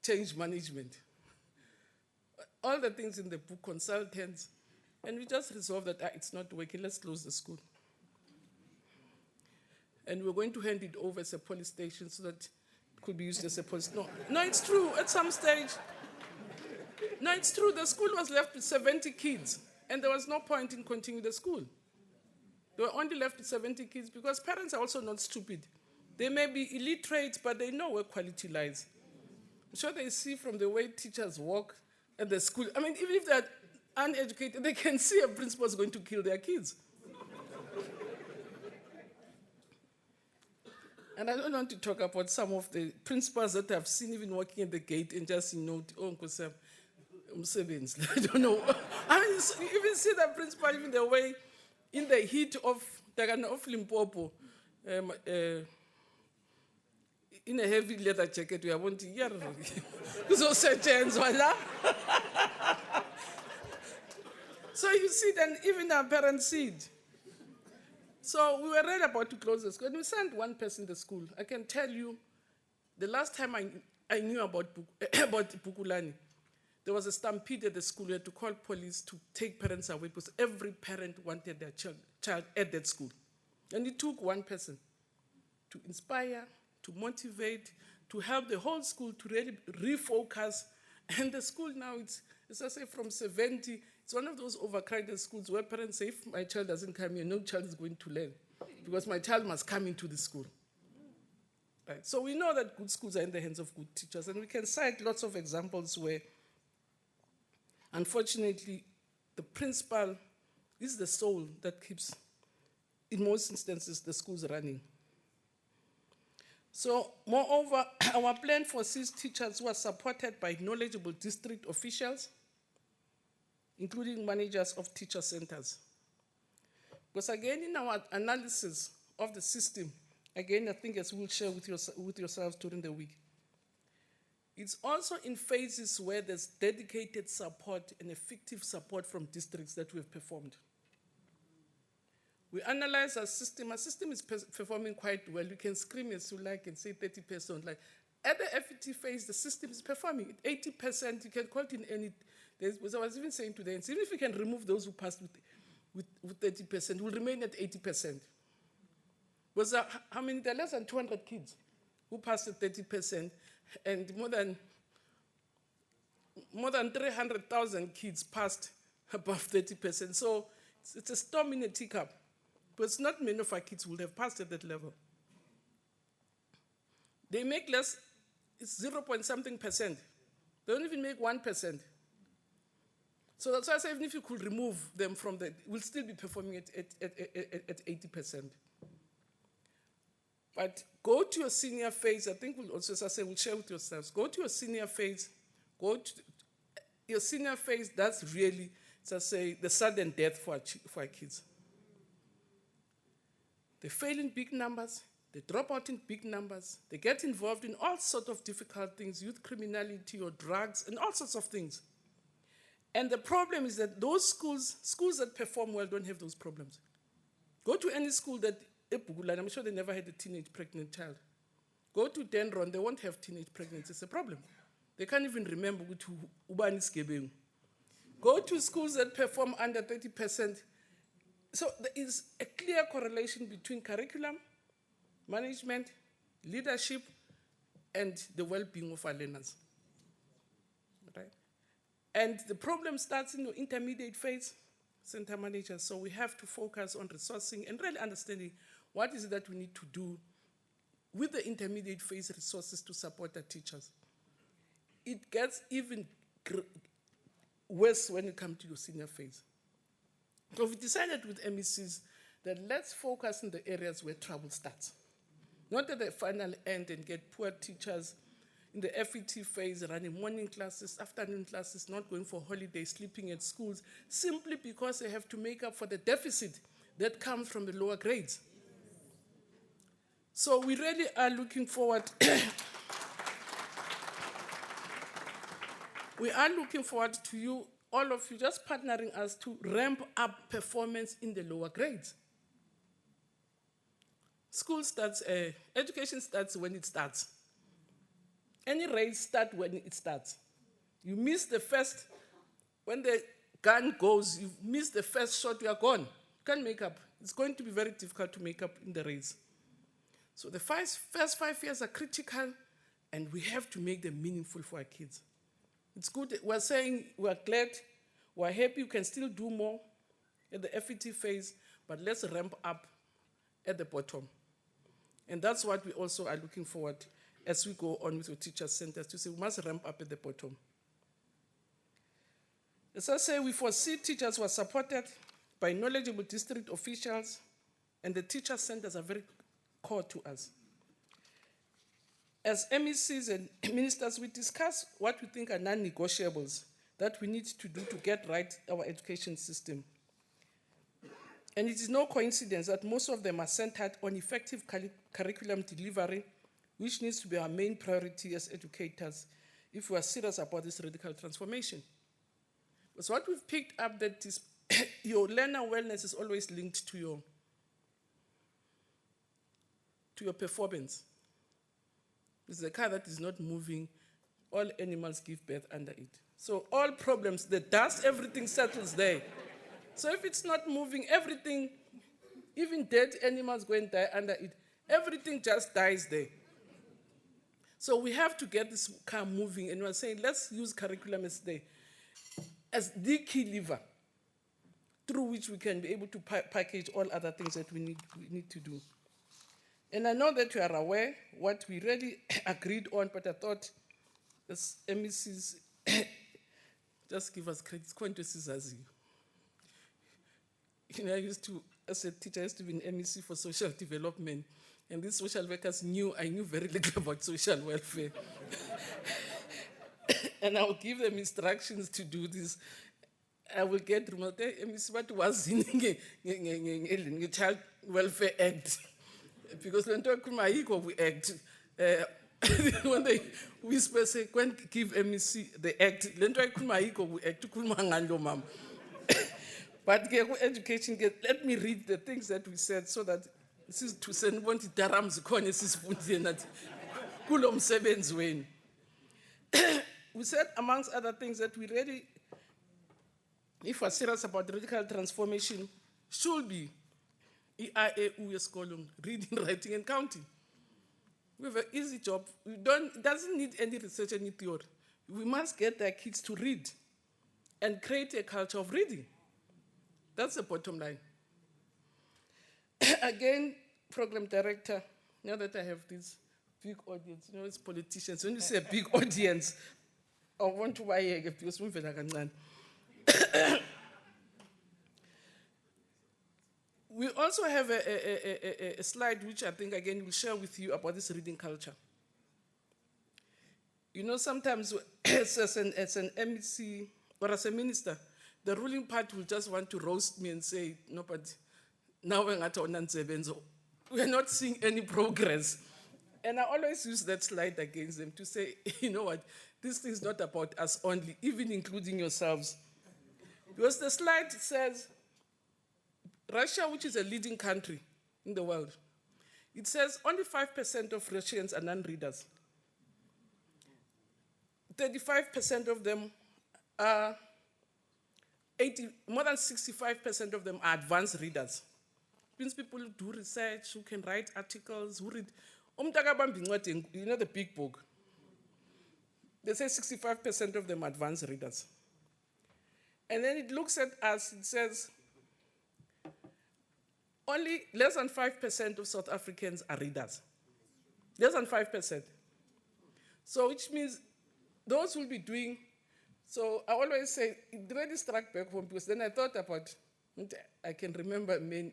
change management, all the things in the book, consultants, and we just resolved that it's not working, let's close the school. And we're going to hand it over as a police station so that it could be used as a police. No, it's true. At some stage, no, it's true. The school was left with 70 kids, and there was no point in continuing the school. They were only left with 70 kids because parents are also not stupid. They may be illiterate, but they know where quality lies. I'm sure they see from the way teachers walk at the school. I mean, even if they're uneducated, they can see a principal is going to kill their kids. And I don't want to talk about some of the principals that I've seen even walking at the gate and just, oh, I don't know. I mean, you even see that principal even the way, in the heat of Limpopo, in a heavy leather jacket, we are wanting So you see, then even our parents see it. So we were really about to close the school, and we sent one person to the school. I can tell you, the last time I knew about Bukulani, there was a stampede at the school. We had to call police to take parents away because every parent wanted their child at that school. And it took one person to inspire, to motivate, to help the whole school to really refocus. And the school now, as I say, from 70, it's one of those overcrowded schools where parents say, if my child doesn't come here, no child is going to learn because my child must come into the school. Right? So we know that good schools are in the hands of good teachers, and we can cite lots of examples where, unfortunately, the principal This is the soul that keeps, in most instances, the schools running. So, moreover, our plan foresees teachers who are supported by knowledgeable district officials, including managers of teacher centers. Because again, in our analysis of the system, again, I think as we'll share with yourselves during the week, it's also in phases where there's dedicated support and effective support from districts that we've performed. We analyze our system. Our system is performing quite well. You can scream as you like and say 30%. Like, at the FET phase, the system is performing. 80%, you can call it in any. I was even saying today, even if we can remove those who passed with 30%, we'll remain at 80%. Because how many? There are less than 200 kids who passed at 30%, and more than 300,000 kids passed above 30%. So it's a storm in a teacup. But it's not many of our kids would have passed at that level. They make less, it's 0 point something percent. They don't even make 1%. So that's why I say even if you could remove them from that, we'll still be performing at 80%. But go to your senior phase. I think we'll also, as I say, we'll share with yourselves. Go to your senior phase. Your senior phase, that's really, as I say, the sudden death for our kids. They fail in big numbers. They drop out in big numbers. They get involved in all sorts of difficult things, youth criminality or drugs, and all sorts of things. And the problem is that those schools that perform well don't have those problems. Go to any school that, I'm sure they never had a teenage pregnant child. Go to Denron, they won't have teenage pregnancy. It's a problem. They can't even remember ubani. Go to schools that perform under 30%. So there is a clear correlation between curriculum, management, leadership, and the well-being of our learners. Right? And the problem starts in the intermediate phase, center managers. So we have to focus on resourcing and really understanding what is it that we need to do with the intermediate phase resources to support our teachers. It gets even worse when you come to your senior phase. So we decided with MECs that let's focus in the areas where trouble starts. Not at the final end and get poor teachers in the FET phase running morning classes, afternoon classes, not going for holidays, sleeping at schools, simply because they have to make up for the deficit that comes from the lower grades. So we really are looking forward. We are looking forward to you, all of you, just partnering us to ramp up performance in the lower grades. School starts, education starts when it starts. Any race starts when it starts. You miss the first, when the gun goes, you miss the first shot, you are gone. You can't make up. It's going to be very difficult to make up in the race. So the first 5 years are critical, and we have to make them meaningful for our kids. It's good. We're saying we're glad, we're happy, you can still do more at the FET phase, but let's ramp up at the bottom. And that's what we also are looking forward as we go on with your teacher centers to say we must ramp up at the bottom. As I say, we foresee teachers who are supported by knowledgeable district officials, and the teacher centers are very core to us. As MECs and ministers, we discuss what we think are non-negotiables that we need to do to get right our education system. And it is no coincidence that most of them are centered on effective curriculum delivery, which needs to be our main priority as educators if we are serious about this radical transformation. Because what we've picked up that is your learner wellness is always linked to your performance. It's the car that is not moving, all animals give birth under it. So all problems, the dust, everything settles there. So if it's not moving, everything, even dead animals go and die under it, everything just dies there. So we have to get this car moving, and we're saying let's use curriculum as the key lever through which we can be able to package all other things that we need to do. And I know that you are aware what we really agreed on, but I thought as MECs, just give us credit. I used to, as a teacher, I used to be in MEC for social development. And these social workers knew I knew very little about social welfare. And I would give them instructions to do this. I will get remote. What was in the Child Welfare Act? Because when we act, when they whisper, say, when give MEC the act, we act. But education, let me read the things that we said so that this is to send one to Darams we said, amongst other things, that we really, if we're serious about radical transformation, should be reading, writing, and counting. We have an easy job. It doesn't need any research, any theory. We must get their kids to read and create a culture of reading. That's the bottom line. Again, program director, now that I have this big audience, it's politicians. When you say a big audience, I want to buy a because we We also have a slide which I think, again, we'll share with you about this reading culture. Sometimes as an MEC or as a minister, the ruling party will just want to roast me and say, no, but now we're not seeing any progress. And I always use that slide against them to say, you know what, this thing is not about us only, even including yourselves. Because the slide says, Russia, which is a leading country in the world, it says only 5% of Russians are non-readers. 35% of them are more than 65% of them are advanced readers. It means people who do research, who can write articles, who read. The big book. They say 65% of them are advanced readers. And then it looks at us, it says, only less than 5% of South Africans are readers. Less than 5%. So which means those will be doing. So I always say, it really struck back home because then I thought about, I can remember when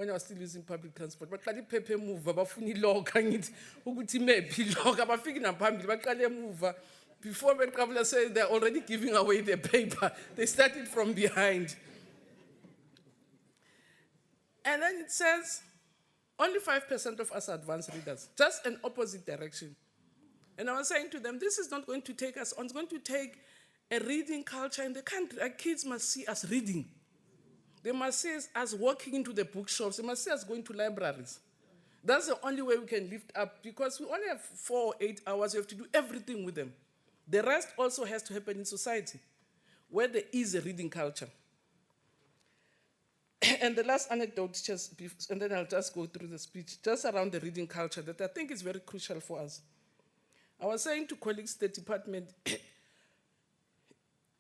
I was still using public transport, but I pepe move, abafuni log, ukuthi mephi log, abafiki naphambili, baqale move. Before when travelers say they're already giving away their paper, they started from behind. And then it says, only 5% of us are advanced readers, just an opposite direction. And I was saying to them, this is not going to take us on, it's going to take a reading culture in the country. Our kids must see us reading. They must see us walking into the bookshops. They must see us going to libraries. That's the only way we can lift up, because we only have 4 or 8 hours. We have to do everything with them. The rest also has to happen in society, where there is a reading culture. And the last anecdote, and then I'll just go through the speech, just around the reading culture that I think is very crucial for us. I was saying to colleagues at the department,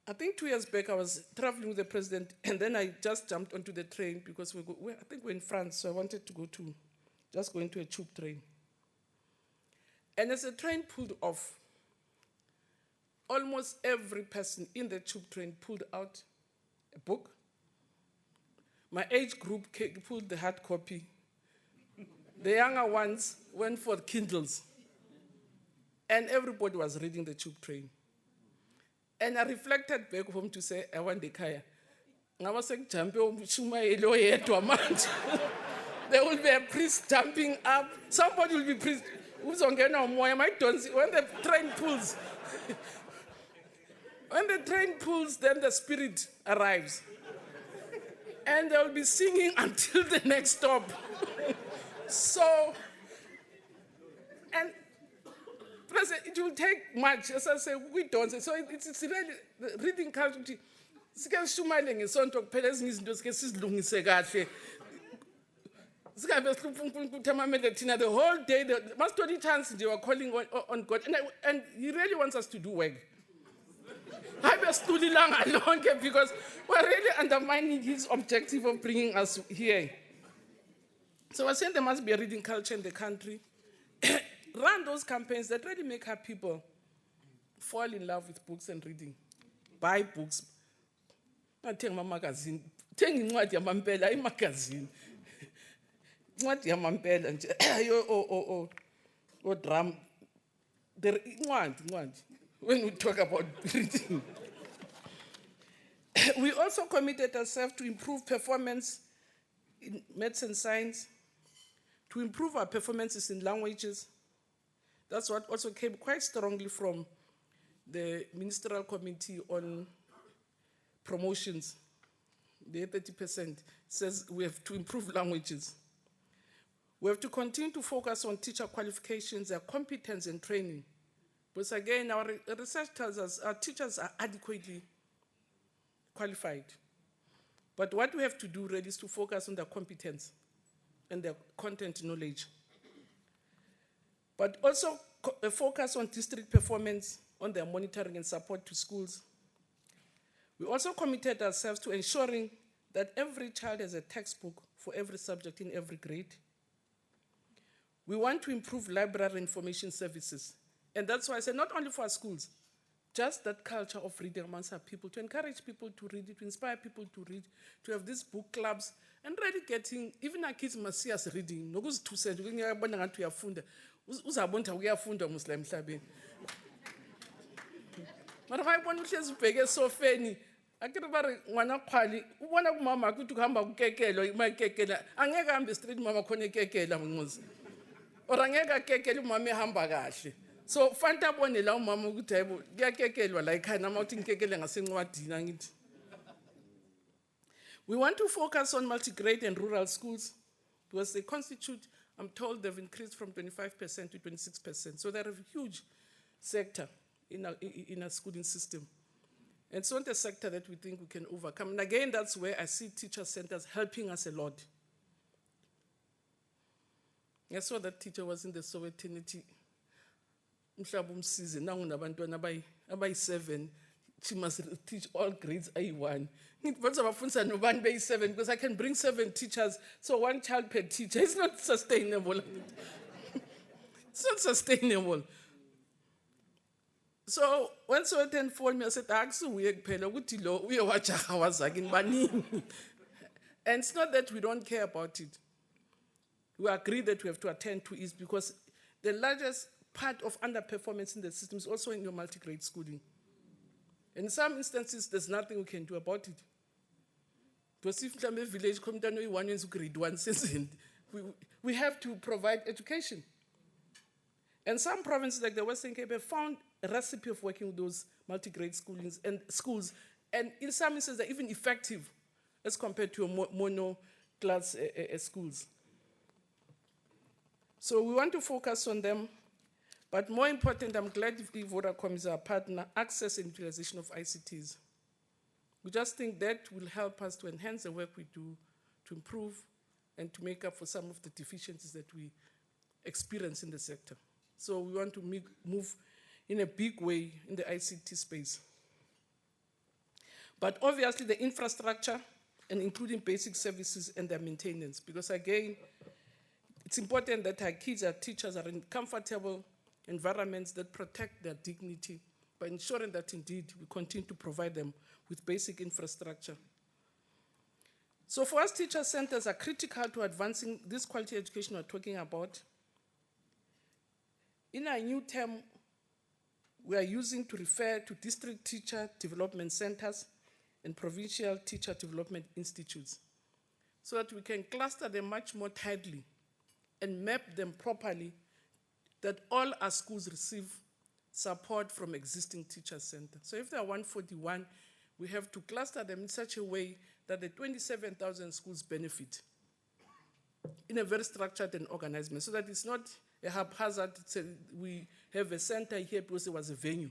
I think 2 years back, I was traveling with the president, and then I just jumped onto the train because I think we're in France, so I wanted to go into a tube train. And as the train pulled off, almost every person in the tube train pulled out a book. My age group pulled the hard copy. The younger ones went for Kindles. And everybody was reading the tube train. And I reflected back home to say, I want the kaya. There will be a priest jumping up. Somebody will be priest. When the train pulls, then the spirit arrives. And they'll be singing until the next stop. So, and it will take much. As I say, we don't. So it's really the reading culture. The whole day, the most 20 times they were calling on God, and He really wants us to do work. Because we're really undermining His objective of bringing us here. So I saying there must be a reading culture in the country. Run those campaigns that really make our people fall in love with books and reading. Buy books. Not take my magazine, thenga incwadi yamampela imagazini. Incwadi yamampela nje o drum. Incwadi. When we talk about reading. We also committed ourselves to improve performance in maths and science, to improve our performances in languages. That's what also came quite strongly from the Ministerial Committee on Promotions. The 30% says we have to improve languages. We have to continue to focus on teacher qualifications, their competence and training. Because again, our research tells us our teachers are adequately qualified. But what we have to do really is to focus on their competence and their content knowledge. But also focus on district performance, on their monitoring and support to schools. We also committed ourselves to ensuring that every child has a textbook for every subject in every grade. We want to improve library information services. And that's why I said not only for our schools, just that culture of reading amongst our people, to encourage people to read, to inspire people to read, to have these book clubs, and really getting, even our kids must see us reading. Nokuzithusela ukuyabona ngathi uyafunda. Uzabona uyafunda uMuslim emhlabeni. Mara bayibona uhlezi ubheke esofeni, akere bari ngwana khwali, ubona kumama ukuthi ukuhamba ukekelo, imakekela, angeke hambe street mama khona ekekela ngomuzi. Or angeke akekele umama ehamba kahle. So fanta bone la umama ukuthi hayibo kuyakekelwa la ekhaya nama uthi ngikekele ngasencwadini angithi. We want to focus on multi-grade and rural schools because they constitute, I'm told they've increased from 25% to 26%. So they're a huge sector in our schooling system. And so it's a sector that we think we can overcome. And again, that's where I see teacher centers helping us a lot. I saw that teacher was in the Sowetanity. About 7, she must teach all grades A1. Because I can bring 7 teachers, so 1 child per teacher. It's not sustainable. It's not sustainable. So when Sowetan phoned me, I said, and it's not that we don't care about it. We agree that we have to attend to it because the largest part of underperformance in the system is also in your multi-grade schooling. In some instances, there's nothing we can do about it. Because if a village comes down to one grade 1 season, we have to provide education. And some provinces like the Western Cape have found a recipe of working with those multi-grade schools, and in some instances they're even effective as compared to mono-class schools. So we want to focus on them. But more important, I'm glad if Vodacom is our partner, access and utilization of ICTs. We just think that will help us to enhance the work we do, to improve and to make up for some of the deficiencies that we experience in the sector. So we want to move in a big way in the ICT space. But obviously the infrastructure and including basic services and their maintenance, because again, it's important that our kids, our teachers are in comfortable environments that protect their dignity by ensuring that indeed we continue to provide them with basic infrastructure. So for us, teacher centers are critical to advancing this quality education we're talking about. In our new term, we are using to refer to district teacher development centers and provincial teacher development institutes so that we can cluster them much more tightly and map them properly that all our schools receive support from existing teacher centers. So if there are 141, we have to cluster them in such a way that the 27,000 schools benefit in a very structured and organized manner, so that it's not a haphazard, we have a center here because there was a venue.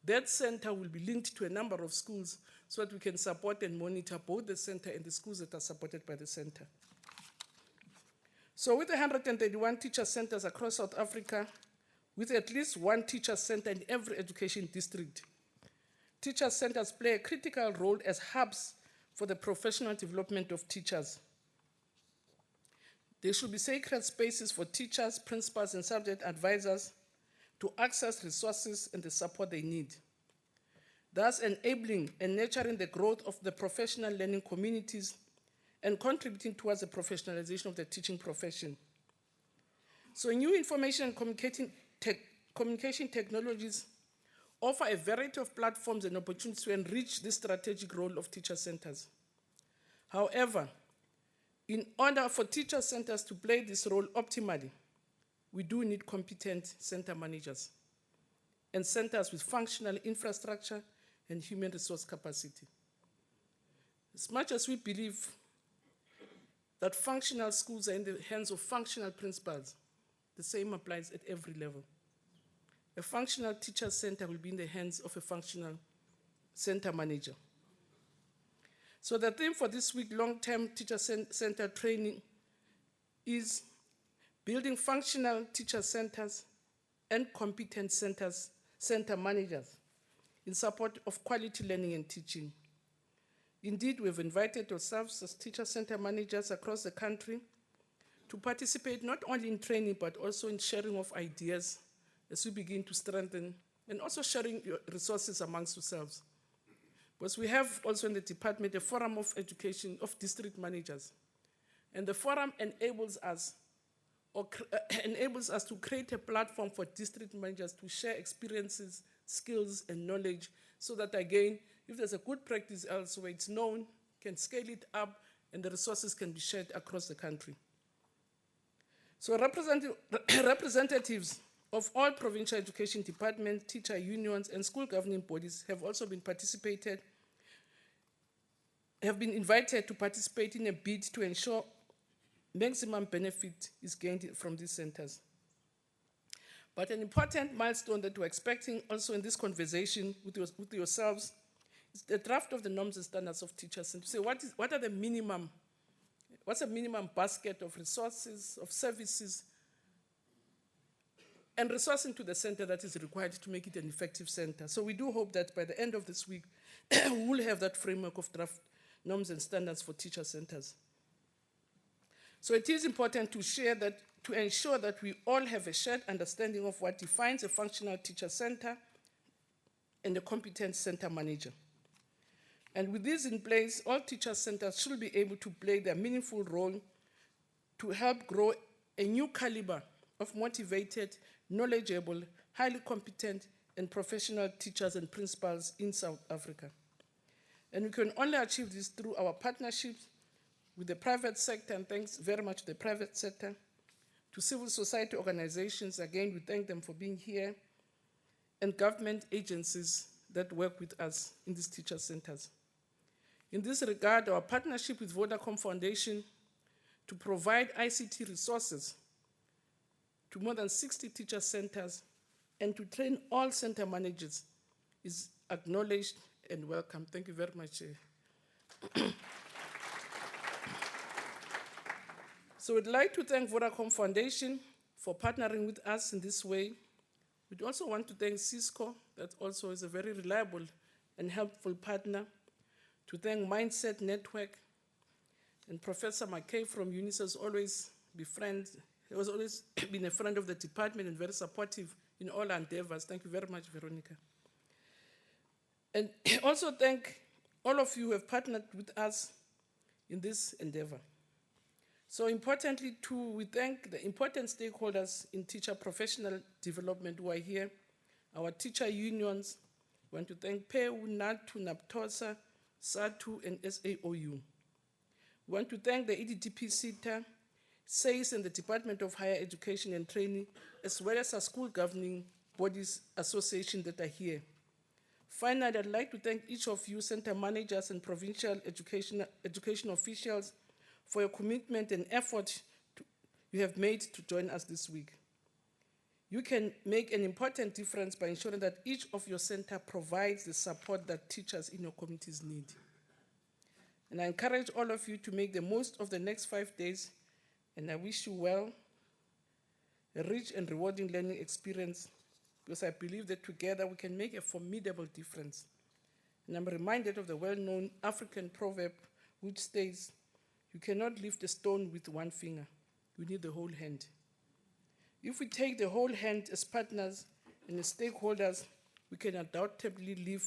That center will be linked to a number of schools so that we can support and monitor both the center and the schools that are supported by the center. So with 131 teacher centers across South Africa, with at least 1 teacher center in every education district, teacher centers play a critical role as hubs for the professional development of teachers. They should be sacred spaces for teachers, principals, and subject advisors to access resources and the support they need. thus enabling and nurturing the growth of the professional learning communities and contributing towards the professionalization of the teaching profession. So new information and communication technologies offer a variety of platforms and opportunities to enrich this strategic role of teacher centers. However, in order for teacher centers to play this role optimally, we do need competent center managers and centers with functional infrastructure and human resource capacity. As much as we believe that functional schools are in the hands of functional principals, the same applies at every level. A functional teacher center will be in the hands of a functional center manager. So the theme for this week, long-term teacher center training, is building functional teacher centers and competent center managers in support of quality learning and teaching. Indeed, we've invited ourselves as teacher center managers across the country to participate not only in training, but also in sharing of ideas as we begin to strengthen, and also sharing your resources amongst yourselves. Because we have also in the department a forum of education of district managers. And the forum enables us to create a platform for district managers to share experiences, skills, and knowledge, so that again, if there's a good practice elsewhere, it's known, can scale it up, and the resources can be shared across the country. So representatives of all provincial education departments, teacher unions, and school governing bodies have also been invited to participate in a bid to ensure maximum benefit is gained from these centers. But an important milestone that we're expecting also in this conversation with yourselves is the draft of the norms and standards of teachers, and to say what's a minimum basket of resources, of services, and resourcing to the center that is required to make it an effective center. So we do hope that by the end of this week, we will have that framework of draft norms and standards for teacher centers. So it is important to ensure that we all have a shared understanding of what defines a functional teacher center and a competent center manager. And with this in place, all teacher centers should be able to play their meaningful role to help grow a new caliber of motivated, knowledgeable, highly competent, and professional teachers and principals in South Africa. And we can only achieve this through our partnerships with the private sector, and thanks very much to the private sector, to civil society organizations, again, we thank them for being here, and government agencies that work with us in these teacher centers. In this regard, our partnership with Vodacom Foundation to provide ICT resources to more than 60 teacher centers and to train all center managers is acknowledged and welcome. Thank you very much. So we'd like to thank Vodacom Foundation for partnering with us in this way. We'd also want to thank Cisco, that also is a very reliable and helpful partner, to thank Mindset Network, and Professor McKay from UNIS has always been a friend of the department and very supportive in all our endeavors. Thank you very much, Veronica. And also thank all of you who have partnered with us in this endeavor. So importantly too, we thank the important stakeholders in teacher professional development who are here, our teacher unions. We want to thank PEU, NATU, NAPTOSA, SATU, and SAOU. We want to thank the EDDP SITA, SACE, and the Department of Higher Education and Training, as well as our school governing bodies association that are here. Finally, I'd like to thank each of you, center managers and provincial education officials, for your commitment and effort you have made to join us this week. You can make an important difference by ensuring that each of your center provides the support that teachers in your communities need. And I encourage all of you to make the most of the next 5 days, and I wish you well, a rich and rewarding learning experience, because I believe that together we can make a formidable difference. And I'm reminded of the well-known African proverb which states, you cannot lift a stone with one finger. You need the whole hand. If we take the whole hand as partners and as stakeholders, we can undoubtedly leave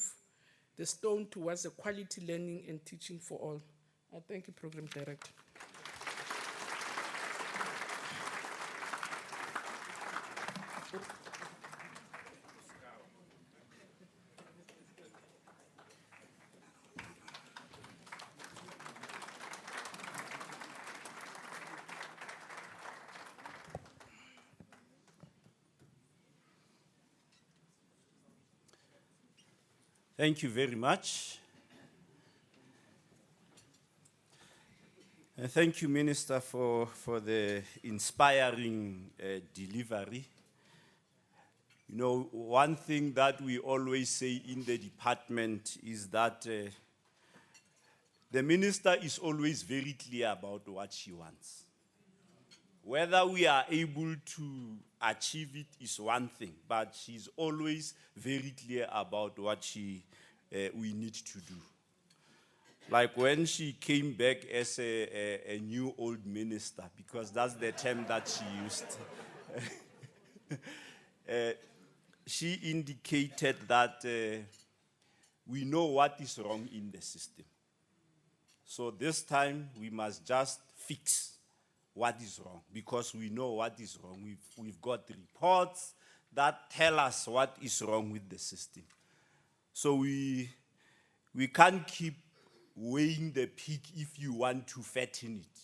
the stone towards a quality learning and teaching for all. I thank you, Program Director. Thank you very much. And thank you, Minister, for the inspiring delivery. You know, one thing that we always say in the department is that the minister is always very clear about what she wants. Whether we are able to achieve it is one thing, but she's always very clear about what we need to do. Like when she came back as a new old minister, because that's the term that she used, she indicated that we know what is wrong in the system. So this time we must just fix what is wrong, because we know what is wrong. We've got reports that tell us what is wrong with the system. So we can't keep weighing the pig if you want to fatten it.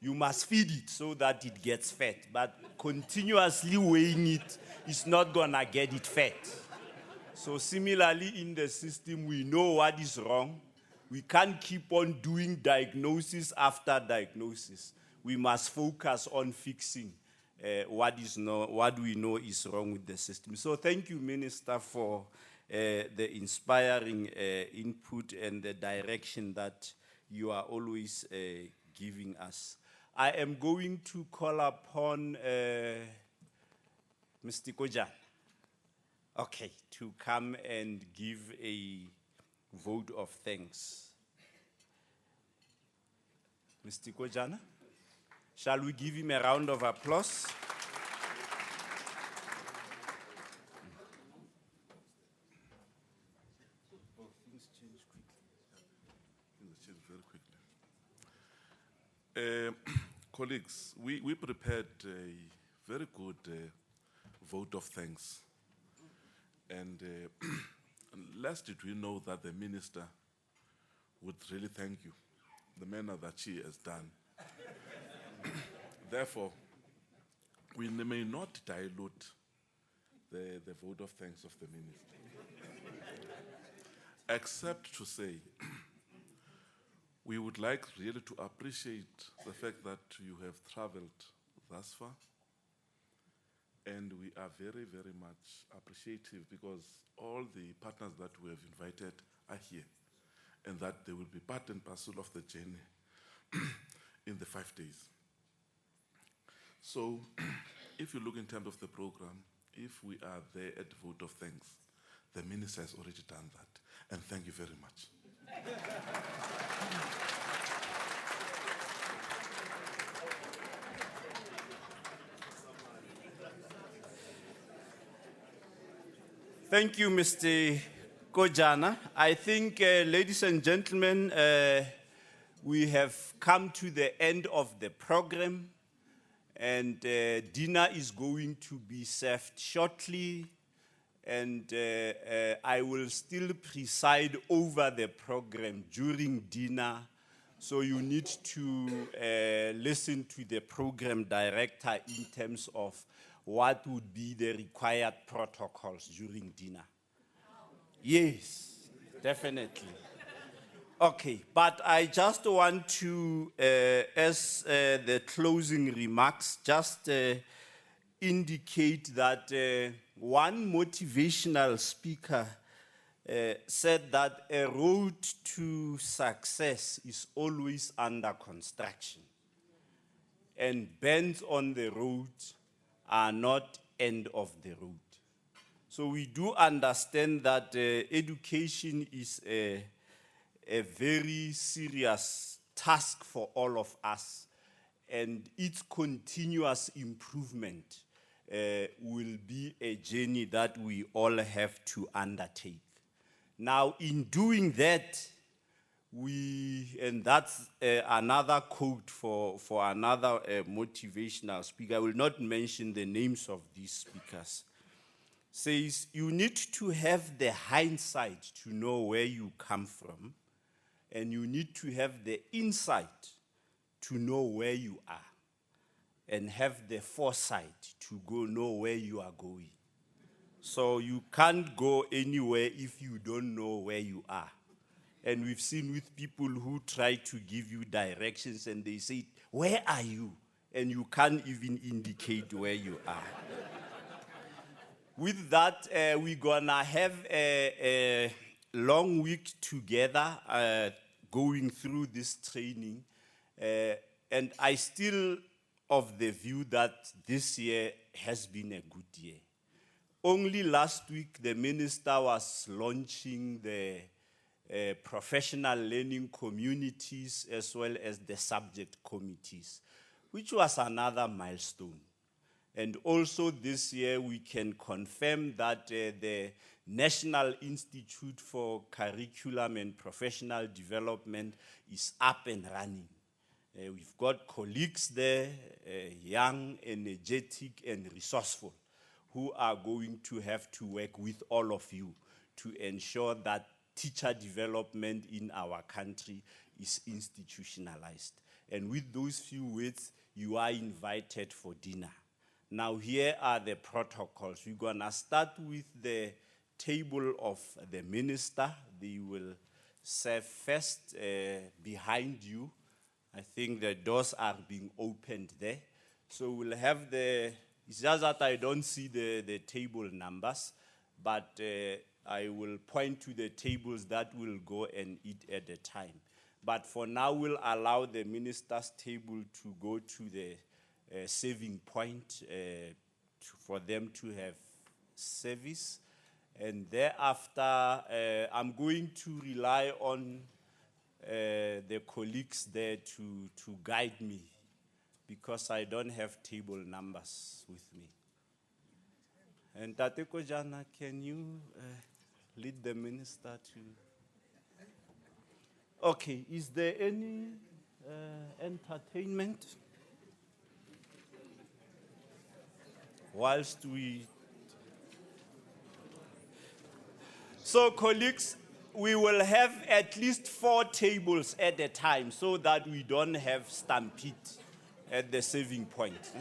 You must feed it so that it gets fat, but continuously weighing it is not gonna get it fat. So similarly in the system, we know what is wrong. We can't keep on doing diagnosis after diagnosis. We must focus on fixing what we know is wrong with the system. So thank you, Minister, for the inspiring input and the direction that you are always giving us. I am going to call upon Mr. Kojan, okay, to come and give a vote of thanks. Mr. Kojana, shall we give him a round of applause? Oh, things change quickly. Things change very quickly. Colleagues, we prepared a very good vote of thanks. And lest did we know that the minister would really thank you, the manner that she has done. Therefore, we may not dilute the vote of thanks of the minister, except to say, we would like really to appreciate the fact that you have traveled thus far, and we are very, very much appreciative because all the partners that we have invited are here, and that they will be part and parcel of the journey in the 5 days. So, if you look in terms of the program, if we are there at the vote of thanks, the minister has already done that. And thank you very much. Thank you, Mr. Kojana. I think, ladies and gentlemen, we have come to the end of the program, and dinner is going to be served shortly, and I will still preside over the program during dinner. So you need to listen to the program director in terms of what would be the required protocols during dinner. Yes, definitely. Okay, but I just want to, as the closing remarks, just indicate that one motivational speaker said that a road to success is always under construction, and bends on the road are not end of the road. So we do understand that education is a very serious task for all of us, and its continuous improvement will be a journey that we all have to undertake. Now, in doing that, and that's another quote for another motivational speaker. I will not mention the names of these speakers. Says, you need to have the hindsight to know where you come from, and you need to have the insight to know where you are, and have the foresight to know where you are going. So you can't go anywhere if you don't know where you are. And we've seen with people who try to give you directions and they say, where are you? And you can't even indicate where you are. With that, we're gonna have a long week together going through this training. And I still of the view that this year has been a good year. Only last week, the minister was launching the professional learning communities as well as the subject committees, which was another milestone. And also this year, we can confirm that the National Institute for Curriculum and Professional Development is up and running. We've got colleagues there, young, energetic, and resourceful, who are going to have to work with all of you to ensure that teacher development in our country is institutionalized. And with those few words, you are invited for dinner. Now, here are the protocols. We're gonna start with the table of the minister. They will serve first behind you. I think the doors are being opened there. So we'll have it's just that I don't see the table numbers, but I will point to the tables that will go and eat at a time. But for now, we'll allow the minister's table to go to the saving point for them to have service. And thereafter, I'm going to rely on the colleagues there to guide me, because I don't have table numbers with me. And Tate Kojana, can you lead the minister to? Okay, is there any entertainment? Whilst we... So colleagues, we will have at least 4 tables at a time so that we don't have stampede at the saving point.